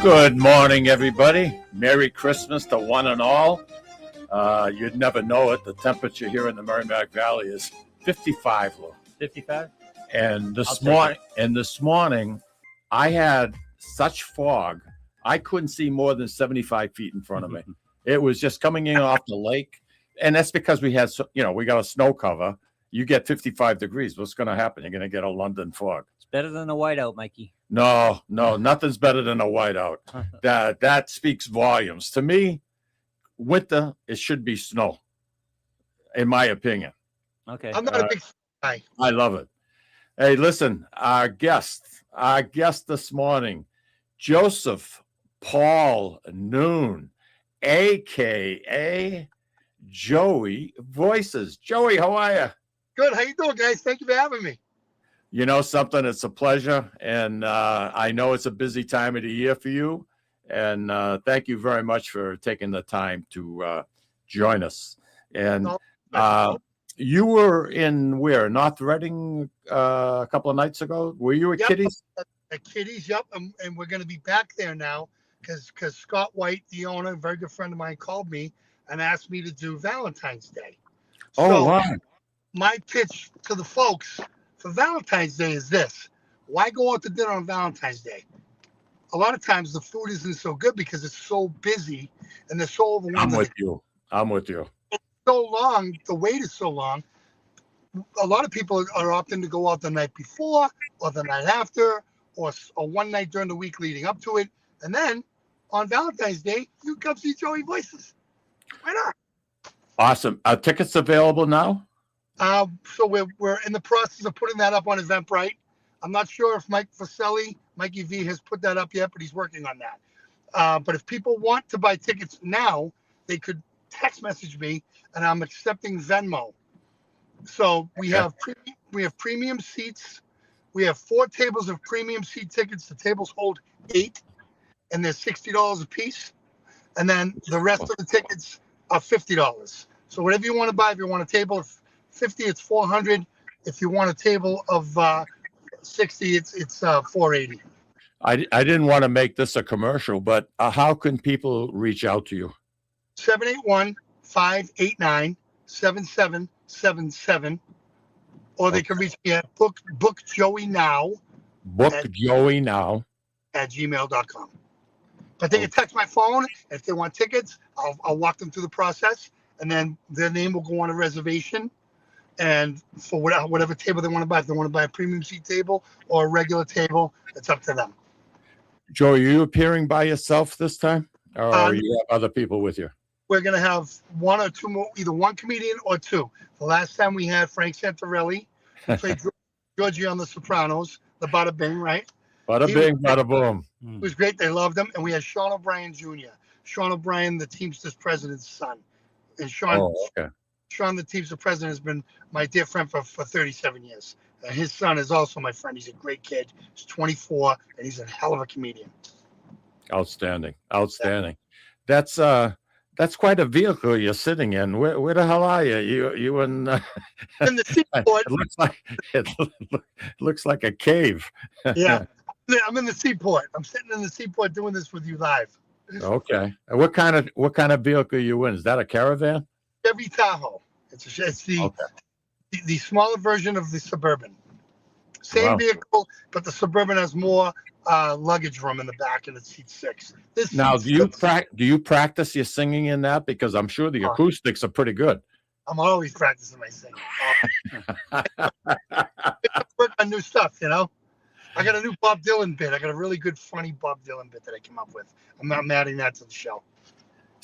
Good morning, everybody. Merry Christmas to one and all. You'd never know it. The temperature here in the Merrimack Valley is 55, Lou. 55? And this morning, I had such fog, I couldn't see more than 75 feet in front of me. It was just coming in off the lake. And that's because we had, we got a snow cover. You get 55 degrees. What's going to happen? You're going to get a London fog. It's better than a whiteout, Mikey. No, nothing's better than a whiteout. That speaks volumes. To me, winter, it should be snow, in my opinion. Okay. I'm not a big guy. I love it. Hey, listen, our guest this morning, Joseph Paul Noon, a.k.a. Joey Voices. Joey, how are you? Good. How you doing, guys? Thank you for having me. You know something? It's a pleasure, and I know it's a busy time of the year for you, and thank you very much for taking the time to join us. And you were in where? North Reading a couple of nights ago? Were you at Kitty's? At Kitty's, yep. And we're going to be back there now because Scott White, the owner, a very good friend of mine, called me and asked me to do Valentine's Day. Oh, wow. My pitch to the folks for Valentine's Day is this. Why go out to dinner on Valentine's Day? A lot of times the food isn't so good because it's so busy and they're so overwhelmed. I'm with you. It's so long. The wait is so long. A lot of people are opting to go out the night before or the night after or one night during the week leading up to it. And then on Valentine's Day, you come see Joey Voices. Why not? Awesome. Are tickets available now? So we're in the process of putting that up on Eventbrite. I'm not sure if Mikey V has put that up yet, but he's working on that. But if people want to buy tickets now, they could text message me, and I'm accepting Venmo. So we have premium seats. We have 4 tables of premium seat tickets. The tables hold 8, and they're $60 a piece. And then the rest of the tickets are $50. So whatever you want to buy, if you want a table of 50, it's $400. If you want a table of 60, it's $480. I didn't want to make this a commercial, but how can people reach out to you? 781-589-7777, or they can reach me at book Joey now. Book Joey now at gmail.com. But they can text my phone. If they want tickets, I'll walk them through the process, and then their name will go on a reservation. And for whatever table they want to buy, if they want to buy a premium seat table or a regular table, it's up to them. Joe, are you appearing by yourself this time, or you have other people with you? We're going to have one or two more, either one comedian or two. The last time we had Frank Santarelli, who played Georgie on The Sopranos, the Bada Bing, right? Bada bing, bada boom. It was great. They loved him. And we had Sean O'Brien Jr., Sean O'Brien, the Teamsters president's son. And Sean, the Teamsters president, has been my dear friend for 37 years. And his son is also my friend. He's a great kid. He's 24, and he's a hell of a comedian. Outstanding. That's quite a vehicle you're sitting in. Where the hell are you? You in the seaport. It looks like a cave. Yeah, I'm in the seaport. I'm sitting in the seaport doing this with you live. Okay. What kind of vehicle are you in? Is that a caravan? Chevy Tahoe. It's the smaller version of the Suburban. Same vehicle, but the Suburban has more luggage room in the back, and it seats 6. Now, do you practice your singing in that? Because I'm sure the acoustics are pretty good. I'm always practicing my singing. Work on new stuff, I got a new Bob Dylan bit. I got a really good, funny Bob Dylan bit that I came up with. I'm adding that to the show.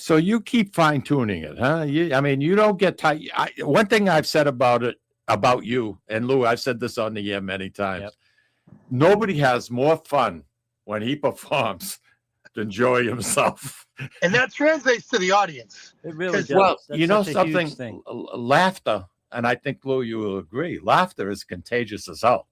So you keep fine tuning it, huh? You don't get tight. One thing I've said about you, and Lou, I've said this on the air many times. Yep. Nobody has more fun when he performs than Joey himself. And that translates to the audience. It really does. Well, That's something, laughter, and I think, Lou, you will agree, laughter is contagious as hell.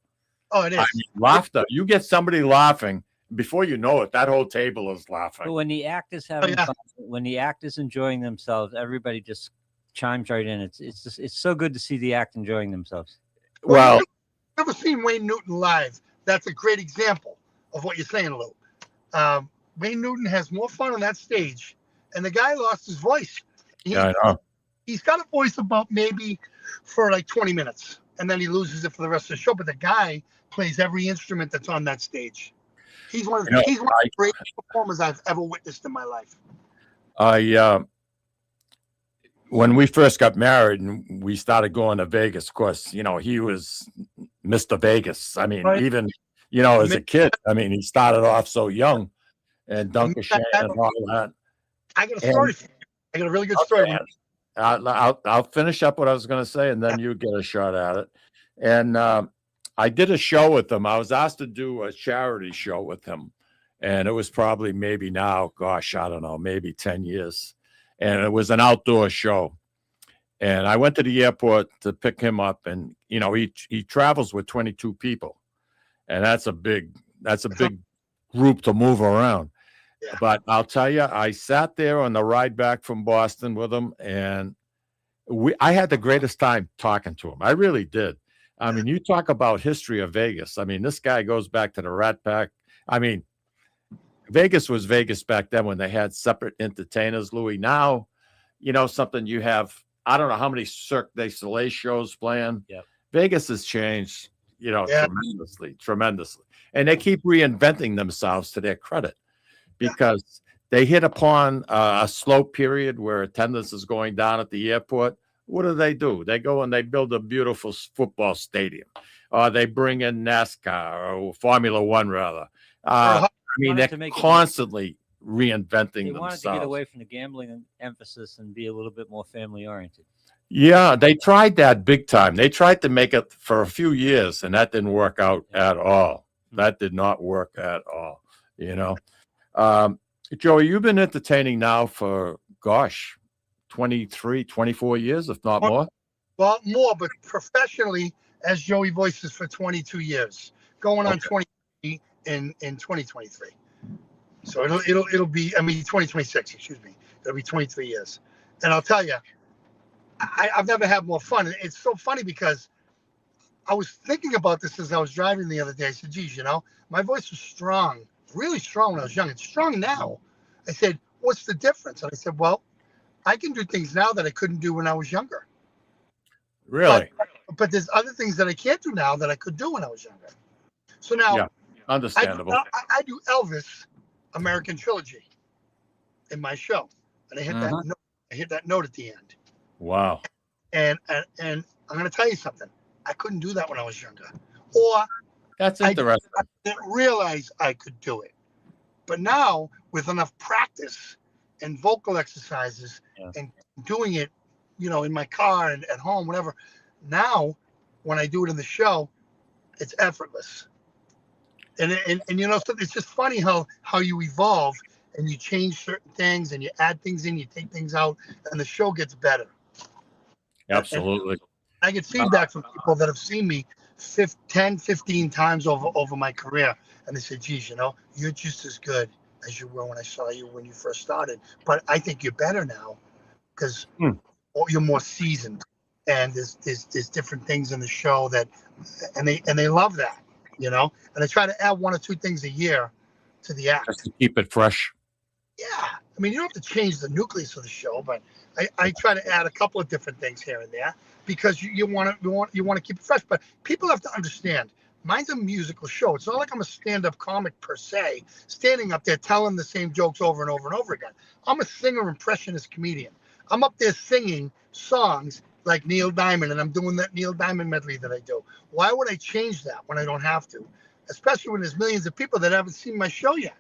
Oh, it is. Laughter. You get somebody laughing, before you know it, that whole table is laughing. But when the act is having fun, when the act is enjoying themselves, everybody just chimes right in. It's so good to see the act enjoying themselves. Well, you've never seen Wayne Newton live. That's a great example of what you're saying, Lou. Wayne Newton has more fun on that stage, and the guy lost his voice. Yeah, I know. He's got a voice about maybe for like 20 minutes, and then he loses it for the rest of the show. But the guy plays every instrument that's on that stage. He's one of the greatest performers I've ever witnessed in my life. When we first got married and we started going to Vegas, of course, he was Mr. Vegas. I mean, Right. even, as a kid, I mean, he started off so young and Dunkershane and all that. I got a story for you. I got a really good story. Okay. I'll finish up what I was going to say, and then you get a shot at it. And I did a show with him. I was asked to do a charity show with him, and it was probably maybe now, gosh, I don't know, maybe 10 years. And it was an outdoor show. And I went to the airport to pick him up, and he travels with 22 people, and that's a big group to move around. Yeah. But I'll tell you, I sat there on the ride back from Boston with him, and I had the greatest time talking to him. I really did. I mean, you talk about history of Vegas. I mean, this guy goes back to the Rat Pack. I mean, Vegas was Vegas back then when they had separate entertainers, Louis. Now, something you have, I don't know how many Cirque du Soleil shows playing. Yep. Vegas has changed, tremendously. And they keep reinventing themselves to their credit because they hit upon a slow period where attendance is going down at the airport. What do? They go and they build a beautiful football stadium. They bring in NASCAR or Formula One, rather. I mean, they're constantly reinventing themselves. They wanted to get away from the gambling emphasis and be a little bit more family oriented. Yeah, they tried that big time. They tried to make it for a few years, and that didn't work out at all. That did not work at all, Joey, you've been entertaining now for, 23, 24 years, if not more. Well, more, but professionally as Joey Voices for 22 years, going on 23 in 2023. So it'll be 2026. Excuse me. It'll be 23 years, and I'll tell you, I've never had more fun. And it's so funny because I was thinking about this as I was driving the other day. I said, geez, my voice was strong, really strong when I was young. It's strong now. I said, what's the difference? And I said, well, I can do things now that I couldn't do when I was younger. Really? But there's other things that I can't do now that I could do when I was younger. So now, yeah, understandable. I do Elvis American Trilogy in my show, and I hit that note. I hit that note at the end. Wow. And I'm going to tell you something. I couldn't do that when I was younger. Or that's interesting. I didn't realize I could do it. But now, with enough practice and vocal exercises and doing it, in my car and at home, whatever, now when I do it in the show, it's effortless. And it's just funny how you evolve and you change certain things and you add things in, you take things out, and the show gets better. Absolutely. And I get feedback from people that have seen me 10, 15 times over my career. And they say, geez, you're just as good as you were when I saw you when you first started. But I think you're better now because you're more seasoned. And there's different things in the show and they love that, And I try to add one or two things a year to the act. Just to keep it fresh. Yeah. You don't have to change the nucleus of the show, but I try to add a couple of different things here and there because you want to keep it fresh. But people have to understand, mine's a musical show. It's not like I'm a stand-up comic per se, standing up there telling the same jokes over and over and over again. I'm a singer, impressionist comedian. I'm up there singing songs like Neil Diamond, and I'm doing that Neil Diamond medley that I do. Why would I change that when I don't have to? Especially when there's millions of people that haven't seen my show yet.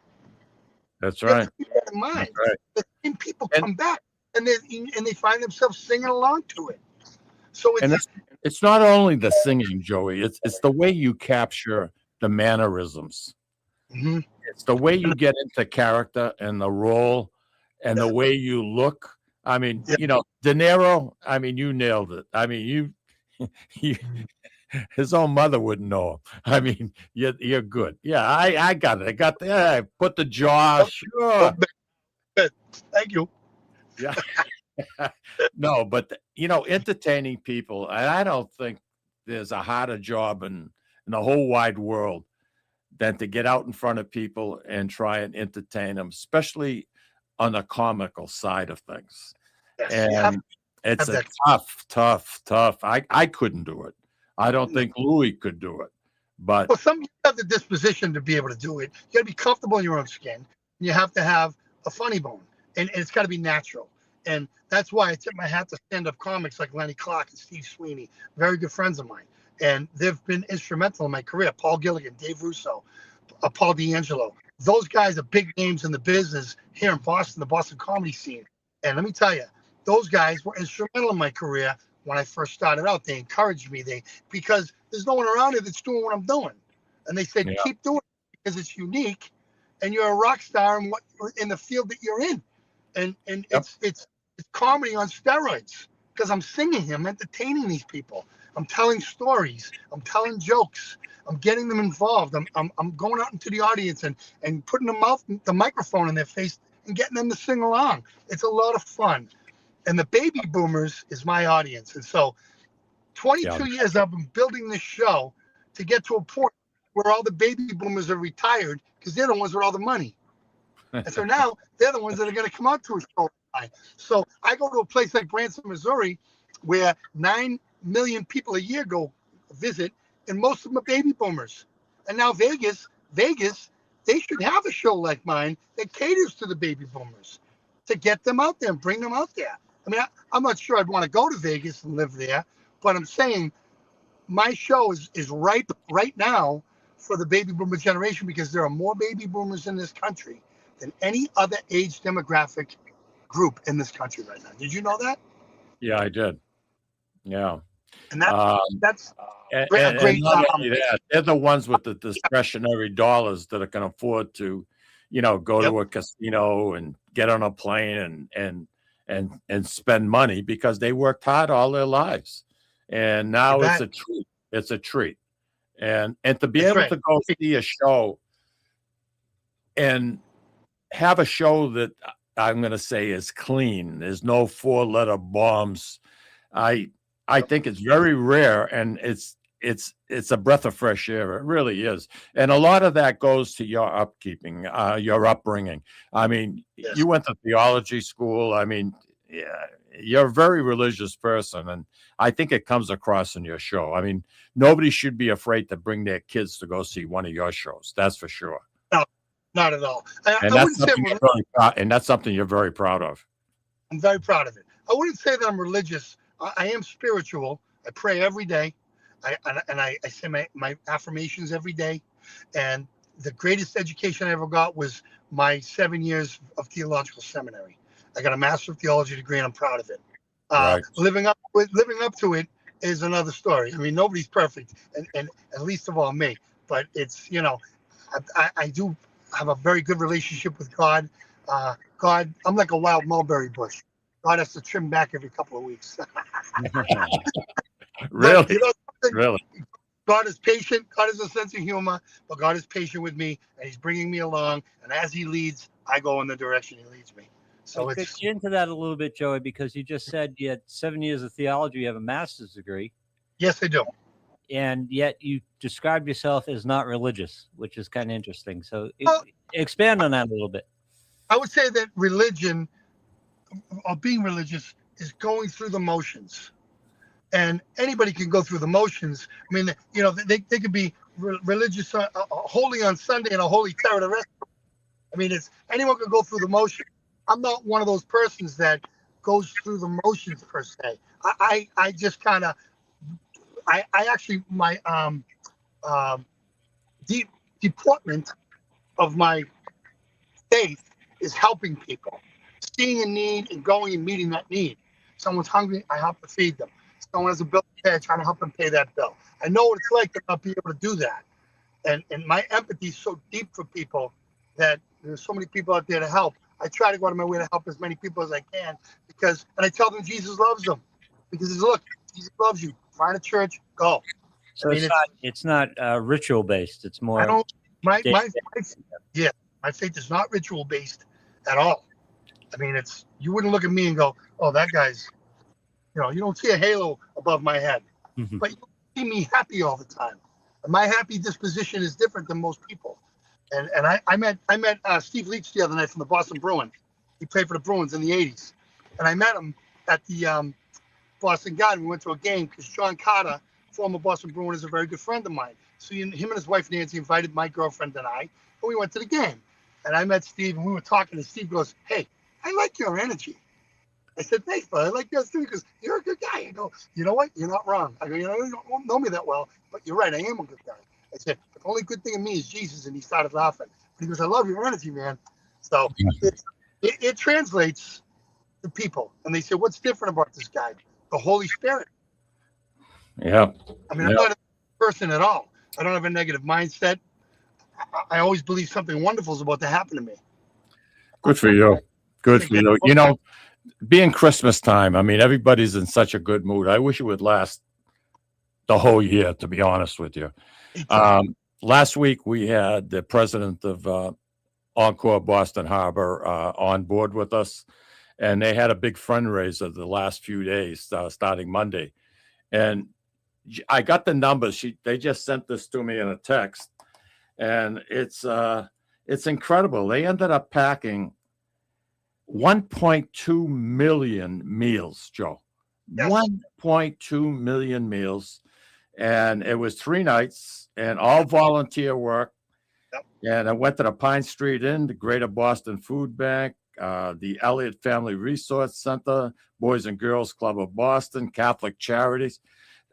That's right. Keep that in mind. Right. The same people come back and they find themselves singing along to it. So it's not only the singing, Joey. It's the way you capture the mannerisms. Mm-hmm. It's the way you get into character and the role, and the way you look. I mean, De Niro. I mean, you nailed it. I mean, you his own mother wouldn't know him. I mean, you're good. Yeah, I got it. I got I put the jaw. Sure. Thank you. Yeah. No, but entertaining people, and I don't think there's a harder job in the whole wide world than to get out in front of people and try and entertain them, especially on the comical side of things. Yes, you have And it's have a that. tough. I couldn't do it. I don't think Louis could do it. But Well, some you have the disposition to be able to do it. You got to be comfortable in your own skin. You have to have a funny bone, and it's got to be natural. And that's why I tip my hat to stand-up comics like Lenny Clark and Steve Sweeney, very good friends of mine, and they've been instrumental in my career. Paul Gilligan, Dave Russo, Paul D'Angelo. Those guys are big names in the business here in Boston, the Boston comedy scene. And let me tell you, those guys were instrumental in my career when I first started out. They encouraged me. Because there's no one around here that's doing what I'm doing, and they said yeah, keep doing it because it's unique, and you're a rock star in the field that you're in, and yep, it's comedy on steroids because I'm singing him, entertaining these people. I'm telling stories. I'm telling jokes. I'm getting them involved. I'm going out into the audience and putting the microphone in their face and getting them to sing along. It's a lot of fun. And the baby boomers is my audience. And so yeah, 22 years I've been building this show to get to a point where all the baby boomers are retired because they're the ones with all the money. And so now they're the ones that are going to come out to a show. So I go to a place like Branson, Missouri, where 9 million people a year go visit, and most of them are baby boomers. And now Vegas, they should have a show like mine that caters to the baby boomers to get them out there and bring them out there. I mean, I'm not sure I'd want to go to Vegas and live there, but I'm saying my show is ripe right now for the baby boomer generation because there are more baby boomers in this country than any other age demographic group in this country right now. Did you know that? yeah, I did. Yeah. And Um, that's and, a and, great and not only that, they're the ones with the discretionary dollars that can afford to, go Yep. to a casino and get on a plane and spend money because they worked hard all their lives. And now it's a treat. It's a treat. And to be That's able right. to go see a show and have a show that I'm going to say is clean. There's no 4-letter bombs. I think it's very rare, and it's a breath of fresh air. It really is. And a lot of that goes to your your upbringing. I mean, Yes. you went to theology school. I mean, yeah, you're a very religious person, and I think it comes across in your show. I mean, nobody should be afraid to bring their kids to go see one of your shows. That's for sure. No, not at all. And I that's wouldn't say something you're very proud, and that's something you're very proud of. I'm very proud of it. I wouldn't say that I'm religious. I am spiritual. I pray every day. I say my affirmations every day. And the greatest education I ever got was my 7 years of theological seminary. I got a Master of Theology degree, and I'm proud of it. Right. Living up to it is another story. I mean, nobody's perfect, and least of all me. But it's I do have a very good relationship with God. God, I'm like a wild mulberry bush. God has to trim back every couple of weeks. Really? But, Really? God is patient. God has a sense of humor, but God is patient with me, and He's bringing me along. And as He leads, I go in the direction He leads me. So Could it's get into that a little bit, Joey, because you just said you had 7 years of theology, you have a master's degree, yes, I do. and yet you describe yourself as not religious, which is kind of interesting. So Well, expand on that a little bit. I would say that religion or being religious is going through the motions, and anybody can go through the motions. I mean, they could be religious, holy on Sunday and a holy terror the rest. I mean, it's anyone can go through the motions. I'm not one of those persons that goes through the motions per se. I just kind of I actually my deportment of my faith is helping people, seeing a need and going and meeting that need. Someone's hungry, I help to feed them. Someone has a bill to pay, I try to help them pay that bill. I know what it's like to not be able to do that. And my empathy is so deep for people that there's so many people out there to help. I try to go out of my way to help as many people as I can and I tell them Jesus loves them because he's, look, Jesus loves you. Find a church, go. So I mean, it's not ritual based. It's more. I don't. My faith is not ritual based at all. I mean, you wouldn't look at me and go, "Oh, that guy's," you don't see a halo above my head, Mhm. but you see me happy all the time. And my happy disposition is different than most people. And I met Steve Leach the other night from the Boston Bruins. He played for the Bruins in the '80s, and I met him at the Boston Garden. We went to a game because John Carter, former Boston Bruin, is a very good friend of mine. So him and his wife Nancy invited my girlfriend and I, and we went to the game. And I met Steve, and we were talking, and Steve goes, "Hey, I like your energy." I said, "Thanks, bud. I like yours too." He goes, "You're a good guy." I go, "You know what? You're not wrong." I go, "You know, you don't know me that well, but you're right. I am a good guy." I said, "The only good thing in me is Jesus." And he started laughing. But he goes, "I love your energy, man." So it translates to people. And they say, "What's different about this guy?" The Holy Spirit. Yeah. I mean, I'm not a person at all. I don't have a negative mindset. I always believe something wonderful is about to happen to me. Good for you. Good for you. You know, being Christmas time, I mean, everybody's in such a good mood. I wish it would last the whole year, to be honest with you. Last week, we had the president of Encore Boston Harbor on board with us, and they had a big fundraiser the last few days, starting Monday. And I got the numbers. They just sent this to me in a text, and it's incredible. They ended up packing 1.2 million meals, Joe. Yes. 1.2 million meals. And it was 3 nights and all volunteer work. Yep. And I went to the Pine Street Inn, the Greater Boston Food Bank, the Elliott Family Resource Center, Boys and Girls Club of Boston, Catholic Charities.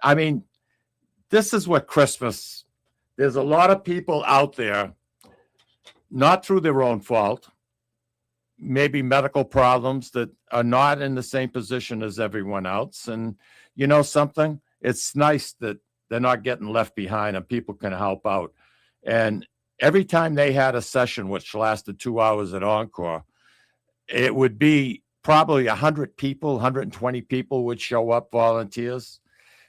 I mean, this is what Christmas, there's a lot of people out there, not through their own fault, maybe medical problems, that are not in the same position as everyone else. And you know something? It's nice that they're not getting left behind and people can help out. And every time they had a session, which lasted 2 hours at Encore, it would be probably 100 people, 120 people would show up, volunteers.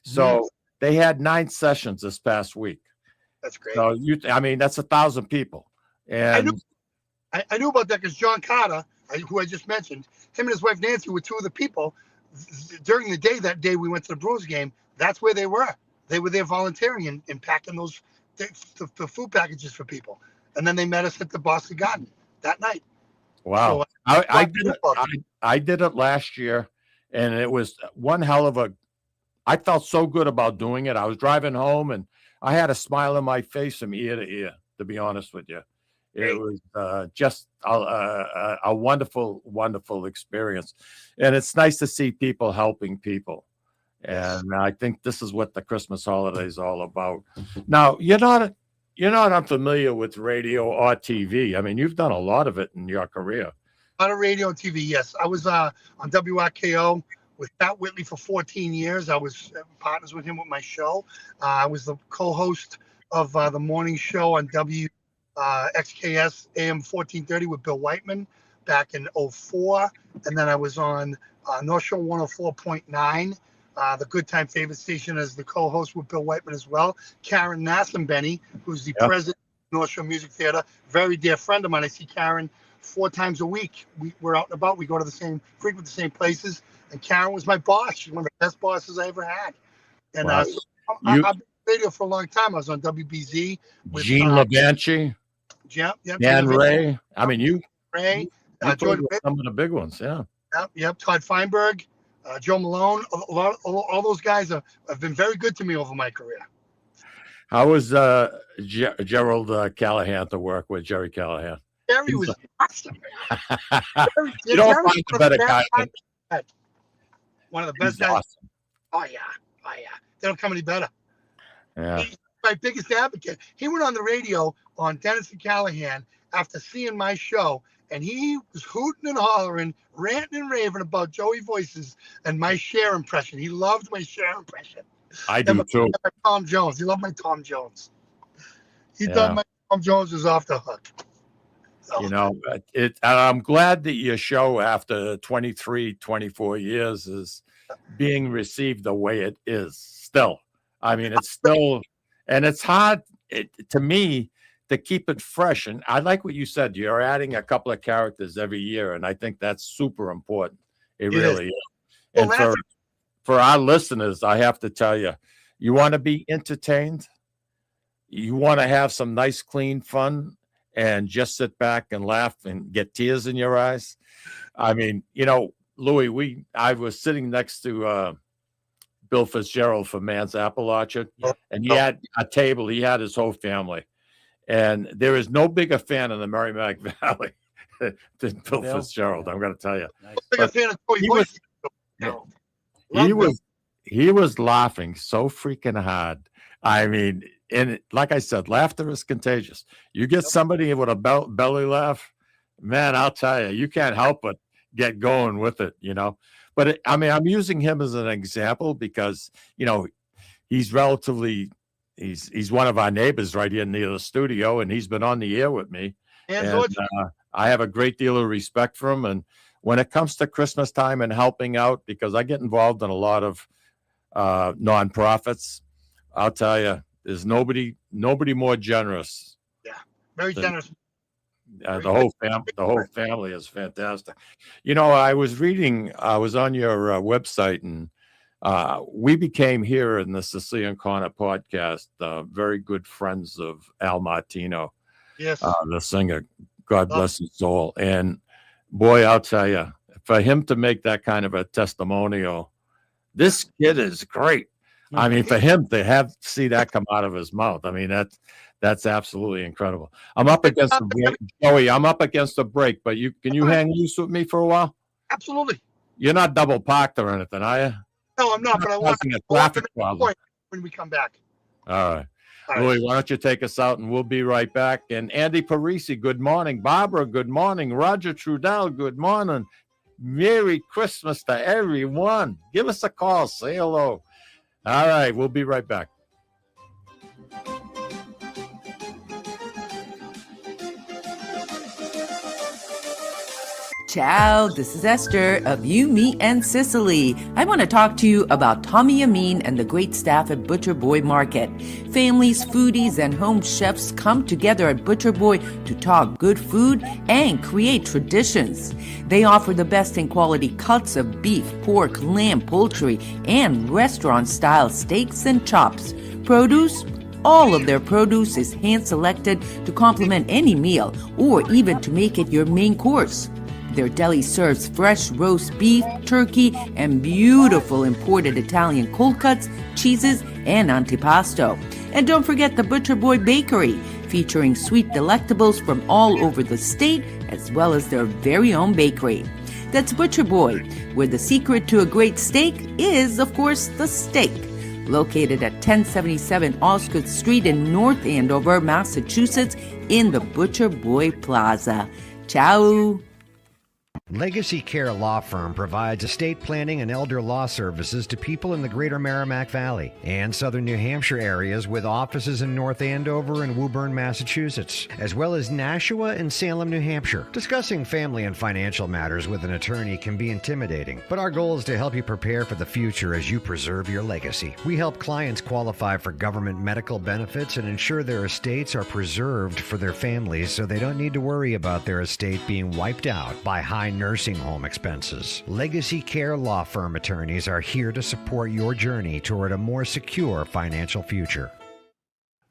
So they had 9 sessions this past week. That's great. So I mean, that's 1,000 people. And I knew about that because John Carter, who I just mentioned, him and his wife Nancy were 2 of the people during the day. That day we went to the Bruins game. That's where they were. They were there volunteering and packing those the food packages for people. And then they met us at the Boston Garden that night. Wow. So, I did it last year, and it was one hell of a, I felt so good about doing it. I was driving home, and I had a smile on my face from ear to ear, to be honest with you. It was just a wonderful, wonderful experience. And it's nice to see people helping people. And I think this is what the Christmas holiday is all about. Now, you're not unfamiliar with radio or TV. I mean, you've done a lot of it in your career. A lot of radio and TV, yes. I was on WRKO with Pat Whitley for 14 years. I was partners with him with my show. I was the co-host of the morning show on XKS AM 1430 with Bill Whiteman back in 2004. And then I was on North Shore 104.9. The Good Time Favorite Station as the co-host with Bill Whiteman as well. Karen Nassenbenny, who's the president of North Shore Music Theater, very dear friend of mine. I see Karen 4 times a week. We're out and about. We go to frequent the same places. And Karen was my boss. She's one of the best bosses I ever had. And so I've been on radio for a long time. I was on WBZ with Gene LaBanchi, Dan Ray. I mean, you George, some of the big ones. Yep. Todd Feinberg. Joe Malone, all those guys have been very good to me over my career. How was Gerald Callahan to work with, Jerry Callahan? Jerry was awesome. You don't find a better guy. One of the best guys. Awesome. Oh yeah. They don't come any better. Yeah. He's my biggest advocate. He went on the radio on Dennis and Callahan after seeing my show. And he was hooting and hollering, ranting and raving about Joey Voices and my Cher impression. He loved my Cher impression. I do too. Tom Jones. He loved my Tom Jones. He thought my Tom Jones was off the hook. So. You know, I'm glad that your show after 23, 24 years is being received the way it is still. I mean, it's still, and it's hard to me to keep it fresh. And I like what you said. You're adding a couple of characters every year, and I think that's super important. It really is. And for our listeners, I have to tell you, you want to be entertained, you want to have some nice, clean fun and just sit back and laugh and get tears in your eyes. I mean, Louis, I was sitting next to Bill Fitzgerald from Man's Apple Orchard, and he had a table. He had his whole family, and there is no bigger fan in the Merrimack Valley than Bill Fitzgerald. I'm going to tell you. Nice. Bigger fan of Toy he Boy. He was laughing so freaking hard. I mean, and like I said, laughter is contagious. You get somebody with a belly laugh, man, I'll tell you, you can't help but get going with it, But I'm using him as an example because, he's relatively, he's one of our neighbors right here near the studio, and he's been on the air with me. And I have a great deal of respect for him. And when it comes to Christmas time and helping out, because I get involved in a lot of nonprofits, I'll tell you, there's nobody more generous. Yeah, very generous. The whole family is fantastic. I was on your website, and we became here in the Sicilian Corner podcast very good friends of Al Martino, Yes, the singer. God bless his soul. And boy, I'll tell you, for him to make that kind of a testimonial, this kid is great. I mean, for him to see that come out of his mouth, I mean, that's absolutely incredible. I'm up against the break, Joey. I'm up against the break, but can you hang loose with me for a while? Absolutely. You're not double parked or anything, are you? No, I'm not. But I want to traffic problem when we come back. All right. Louis, why don't you take us out, and we'll be right back. And Andy Parisi, good morning. Barbara, good morning. Roger Trudell, good morning. Merry Christmas to everyone. Give us a call. Say hello. All right, we'll be right back. Ciao, this is Esther of You, Me, and Sicily. I want to talk to you about Tommy Amin and the great staff at Butcher Boy Market. Families, foodies, and home chefs come together at Butcher Boy to talk good food and create traditions. They offer the best in quality cuts of beef, pork, lamb, poultry, and restaurant-style steaks and chops. Produce? All of their produce is hand-selected to complement any meal or even to make it your main course. Their deli serves fresh roast beef, turkey, and beautiful imported Italian cold cuts, cheeses, and antipasto. And don't forget the Butcher Boy Bakery, featuring sweet delectables from all over the state, as well as their very own bakery. That's Butcher Boy, where the secret to a great steak is, of course, the steak. Located at 1077 Osgood Street in North Andover, Massachusetts, in the Butcher Boy Plaza. Ciao! Legacy Care Law Firm provides estate planning and elder law services to people in the greater Merrimack Valley and southern New Hampshire areas, with offices in North Andover and Woburn, Massachusetts, as well as Nashua and Salem, New Hampshire. Discussing family and financial matters with an attorney can be intimidating, but our goal is to help you prepare for the future as you preserve your legacy. We help clients qualify for government medical benefits and ensure their estates are preserved for their families so they don't need to worry about their estate being wiped out by high nursing home expenses. Legacy Care Law Firm attorneys are here to support your journey toward a more secure financial future.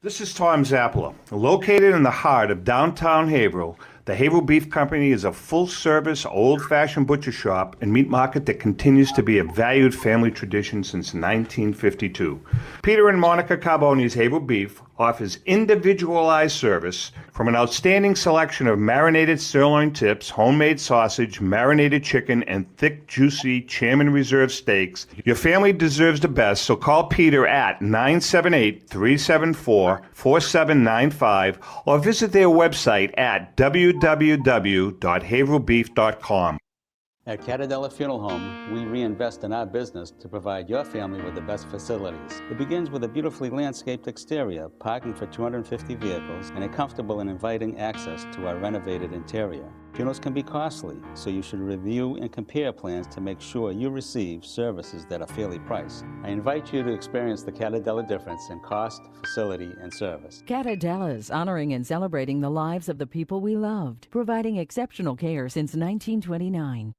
This is Tom Zappala. Located in the heart of downtown Haverhill, the Haverhill Beef Company is a full-service, old-fashioned butcher shop and meat market that continues to be a valued family tradition since 1952. Peter and Monica Carboni's Haverhill Beef offers individualized service from an outstanding selection of marinated sirloin tips, homemade sausage, marinated chicken, and thick, juicy Chairman Reserve steaks. Your family deserves the best, so call Peter at 978-374-4795 or visit their website at www.haverhillbeef.com. At Catadella Funeral Home, we reinvest in our business to provide your family with the best facilities. It begins with a beautifully landscaped exterior, parking for 250 vehicles, and a comfortable and inviting access to our renovated interior. Funerals can be costly, so you should review and compare plans to make sure you receive services that are fairly priced. I invite you to experience the Catadella difference in cost, facility, and service. Catadella's, honoring and celebrating the lives of the people we loved, providing exceptional care since 1929.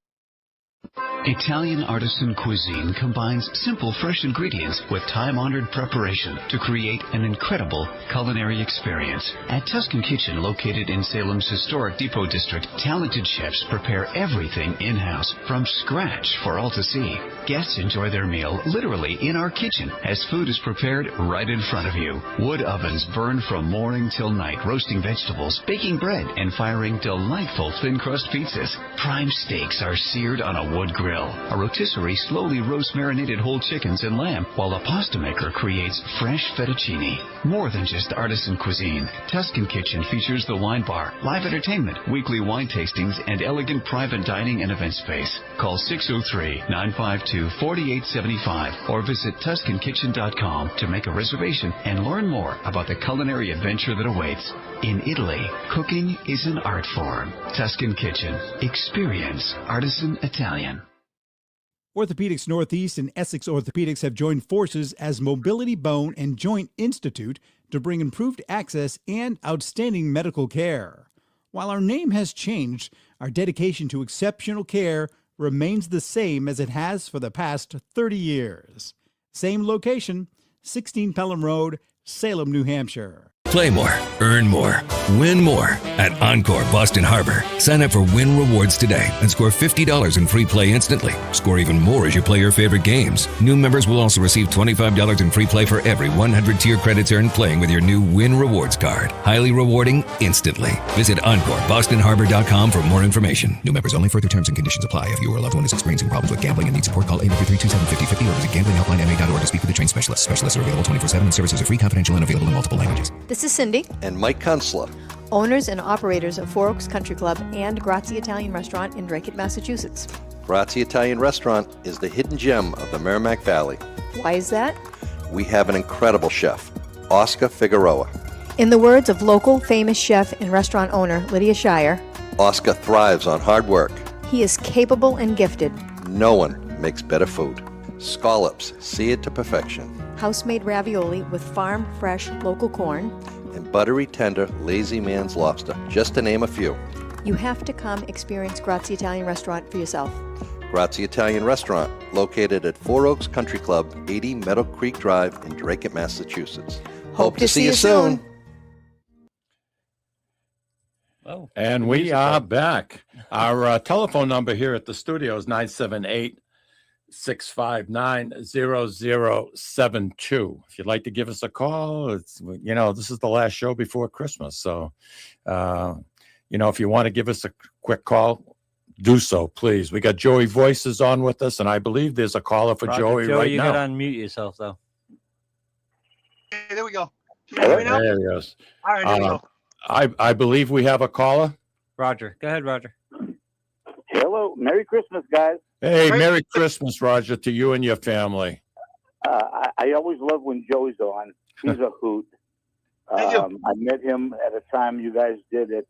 Italian artisan cuisine combines simple, fresh ingredients with time-honored preparation to create an incredible culinary experience. At Tuscan Kitchen, located in Salem's historic Depot District, talented chefs prepare everything in-house from scratch for all to see. Guests enjoy their meal literally in our kitchen as food is prepared right in front of you. Wood ovens burn from morning till night, roasting vegetables, baking bread, and firing delightful thin-crust pizzas. Prime steaks are seared on a wood grill. A rotisserie slowly roasts marinated whole chickens and lamb, while a pasta maker creates fresh fettuccine. More than just artisan cuisine, Tuscan Kitchen features the wine bar, live entertainment, weekly wine tastings, and elegant private dining and event space. Call 603-952-4875 or visit TuscanKitchen.com to make a reservation and learn more about the culinary adventure that awaits. In Italy, cooking is an art form. Tuscan Kitchen. Experience artisan Italian. Orthopedics Northeast and Essex Orthopedics have joined forces as Mobility Bone and Joint Institute to bring improved access and outstanding medical care. While our name has changed, our dedication to exceptional care remains the same as it has for the past 30 years. Same location, 16 Pelham Road, Salem, New Hampshire. Play more, earn more, win more at Encore Boston Harbor. Sign up for Win Rewards today and score $50 in free play instantly. Score even more as you play your favorite games. New members will also receive $25 in free play for every 100 tier credits earned playing with your new Win Rewards card. Highly rewarding instantly. Visit EncoreBostonHarbor.com for more information. New members only. Further terms and conditions apply. If you or a loved one is experiencing problems with gambling and needs support, call 833-273-5050 or visit gamblinghelplinema.org to speak with a trained specialist. Specialists are available 24/7 and services are free, confidential, and available in multiple languages. This is Cindy. And Mike Kunstler, Owners and operators of Four Oaks Country Club and Grazie Italian Restaurant in Drake, Massachusetts. Grazie Italian Restaurant is the hidden gem of the Merrimack Valley. Why is that? We have an incredible chef, Oscar Figueroa. In the words of local famous chef and restaurant owner Lydia Shire, Oscar thrives on hard work. he is capable and gifted. No one makes better food. Scallops, seared to perfection. House-made ravioli with farm-fresh local corn. And buttery tender Lazy Man's lobster, just to name a few. You have to come experience Grazie Italian Restaurant for yourself. Grazie Italian Restaurant, located at Four Oaks Country Club, 80 Meadow Creek Drive in Drake, Massachusetts. Hope to see you soon. Oh, And we are back. Our telephone number here at the studio is 978-659-0072. If you'd like to give us a call, it's, this is the last show before Christmas. So, if you want to give us a quick call, do so, please. We got Joey Voices on with us, and I believe there's a caller for Roger, Joey right you now. got to unmute yourself, though. Hey, there we go. Can you hear me now? There he goes. All right, there we go. I believe we have a caller. Roger. Go ahead, Roger. Hello. Merry Christmas, guys. Hey, Merry Christmas, Roger, to you and your family. I always love when Joey's on. He's a hoot. I met him at a time you guys did at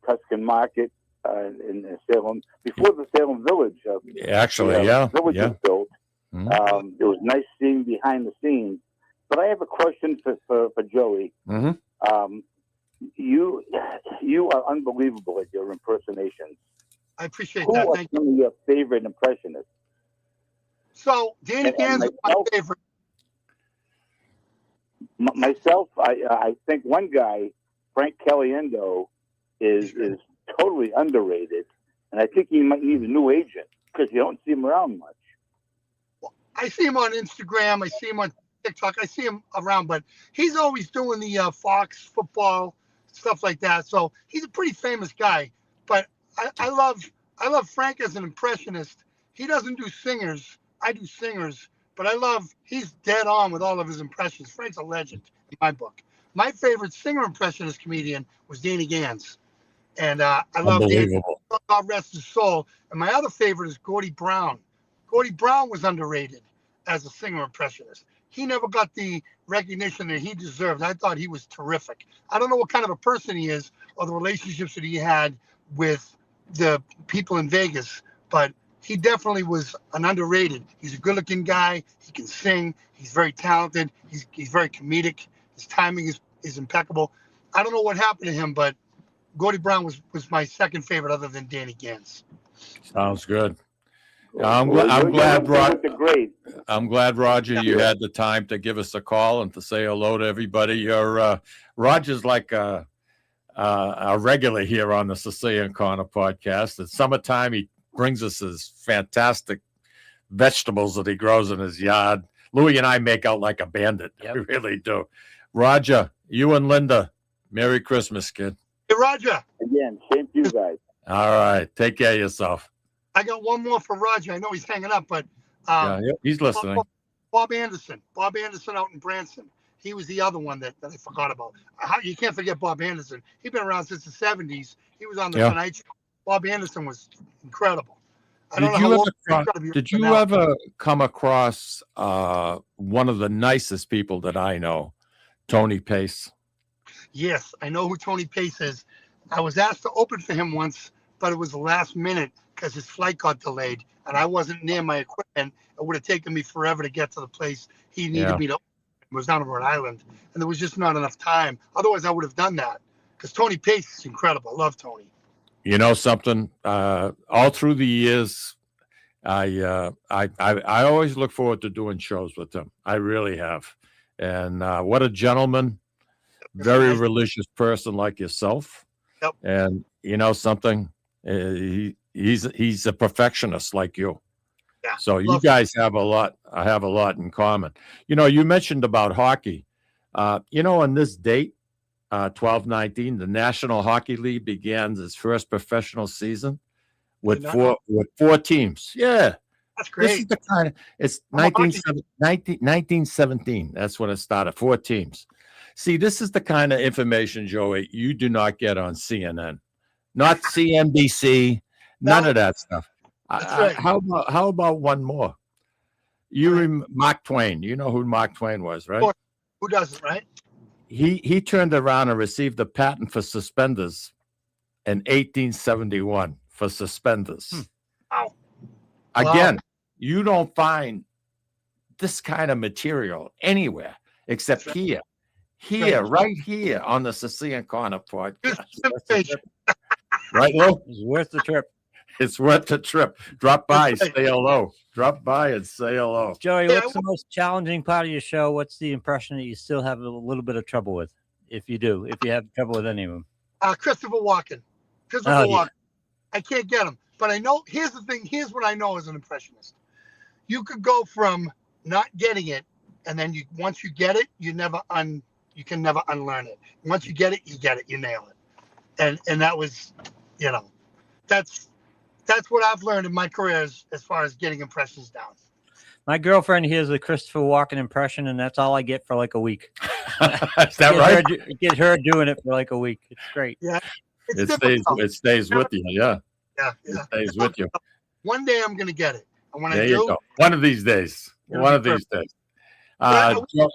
Tuscan Market in Salem, before the Salem Village. Village was built. Mm-hmm. It was nice seeing behind the scenes. But I have a question for Joey. Mm-hmm. You are unbelievable at your impersonations. I appreciate Who that. are Thank you. some of your favorite impressionists? So, Danny Gans is my favorite. Myself, I think one guy, Frank Caliendo, is totally underrated, and I think he might need a new agent because you don't see him around much. Well, I see him on Instagram. I see him on TikTok. I see him around, but he's always doing the Fox football stuff like that. So he's a pretty famous guy. But I love Frank as an impressionist. He doesn't do singers. I do singers, but he's dead on with all of his impressions. Frank's a legend in my book. My favorite singer impressionist comedian was Danny Gans. And I love Danny. God rest his soul. And my other favorite is Gordy Brown. Gordy Brown was underrated as a singer impressionist. He never got the recognition that he deserved. I thought he was terrific. I don't know what kind of a person he is or the relationships that he had with the people in Vegas, but he definitely was an underrated. He's a good-looking guy. He can sing. He's very talented. He's very comedic. His timing is impeccable. I don't know what happened to him, but Gordy Brown was my second favorite other than Danny Gans. Sounds good. I'm Well, glad, you're with the great. I'm glad, Roger, you had the time to give us a call and to say hello to everybody. You're Roger's like a regular here on the Sicilian Corner podcast. At summertime, he brings us his fantastic vegetables that he grows in his yard. Louis and I make out like a bandit. Yep. We really do. Roger, you and Linda, Merry Christmas, kid. Hey, Roger. Again, same to you guys. All right. Take care of yourself. I got one more for Roger. I know he's hanging up, but Yeah, he's listening. Bob Anderson out in Branson. He was the other one that I forgot about. You can't forget Bob Anderson. He's been around since the 70s. He was on the Tonight Show. Bob Anderson was incredible. Did you ever come across one of the nicest people that I know, Tony Pace? Yes, I know who Tony Pace is. I was asked to open for him once, but it was the last minute because his flight got delayed and I wasn't near my equipment. It would have taken me forever to get to the place he needed me to open. It was down in Rhode Island, and there was just not enough time. Otherwise, I would have done that because Tony Pace is incredible. I love Tony. You know something? All through the years, I always look forward to doing shows with him. I really have. And what a gentleman, very religious person like yourself. Yep. And you know something? He's a perfectionist like you. Yeah. So you guys have a lot. I have a lot in common. You know, you mentioned about hockey. You know, on this date, 12/19, the National Hockey League began its first professional season with four teams. Yeah. That's great. This is the kind of, it's 1917. That's when it started. 4 teams. See, this is the kind of information, Joey, you do not get on CNN, not CNBC, none of that stuff. Right. How about one more? Mark Twain. You know who Mark Twain was, right? Who doesn't, right? He turned around and received a patent for suspenders in 1871 for suspenders. Wow. Again, you don't find this kind of material anywhere except here, right here on the Sicilian Corner podcast. Right, Lou? It's worth the trip. It's worth the trip. Drop by, say hello. Drop by and say hello. Joey, what's the most challenging part of your show? What's the impression that you still have a little bit of trouble with? If you have trouble with any of them. Christopher Walken. Walken. I can't get him. But I know, here's the thing. Here's what I know as an impressionist. You could go from not getting it, and then once you get it, you can never unlearn it. Once you get it, you nail it. And that was, that's what I've learned in my career as far as getting impressions down. My girlfriend hears a Christopher Walken impression, and that's all I get for like a week. Is that right? Get her doing it for like a week. It's great. Yeah. It stays with you. Yeah. Yeah. It stays with you. One day I'm going to get it. And when there I you go. One of these days. One of these days.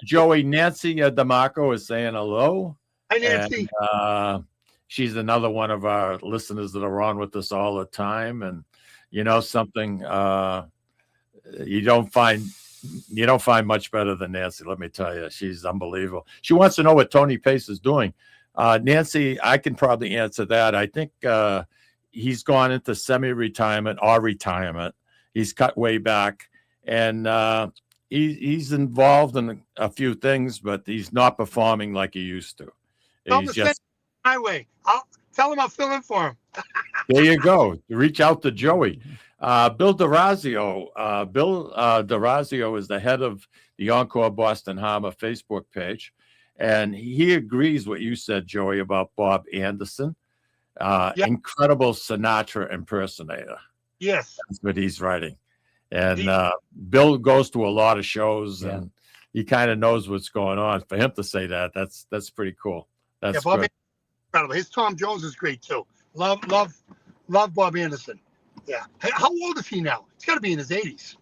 Joey, Nancy DeMarco is saying hello. Hi, Nancy. And, she's another one of our listeners that are on with us all the time. And you know something, you don't find much better than Nancy. Let me tell you, she's unbelievable. She wants to know what Tony Pace is doing. Nancy, I can probably answer that. I think he's gone into semi-retirement or retirement. He's cut way back, and he's involved in a few things, but he's not performing like he used to. He's just highway. I'll tell him I'll fill in for him. There you go. Reach out to Joey. Bill DeRazio. Bill DeRazio is the head of the Encore Boston Harbor Facebook page, and he agrees what you said, Joey, about Bob Anderson. Incredible Sinatra impersonator. Yes. That's what he's writing. And Bill goes to a lot of shows, and he kind of knows what's going on. For him to say that, that's pretty cool. That's good. Incredible. His Tom Jones is great too. Love Bob Anderson. Yeah. How old is he now? He's got to be in his 80s.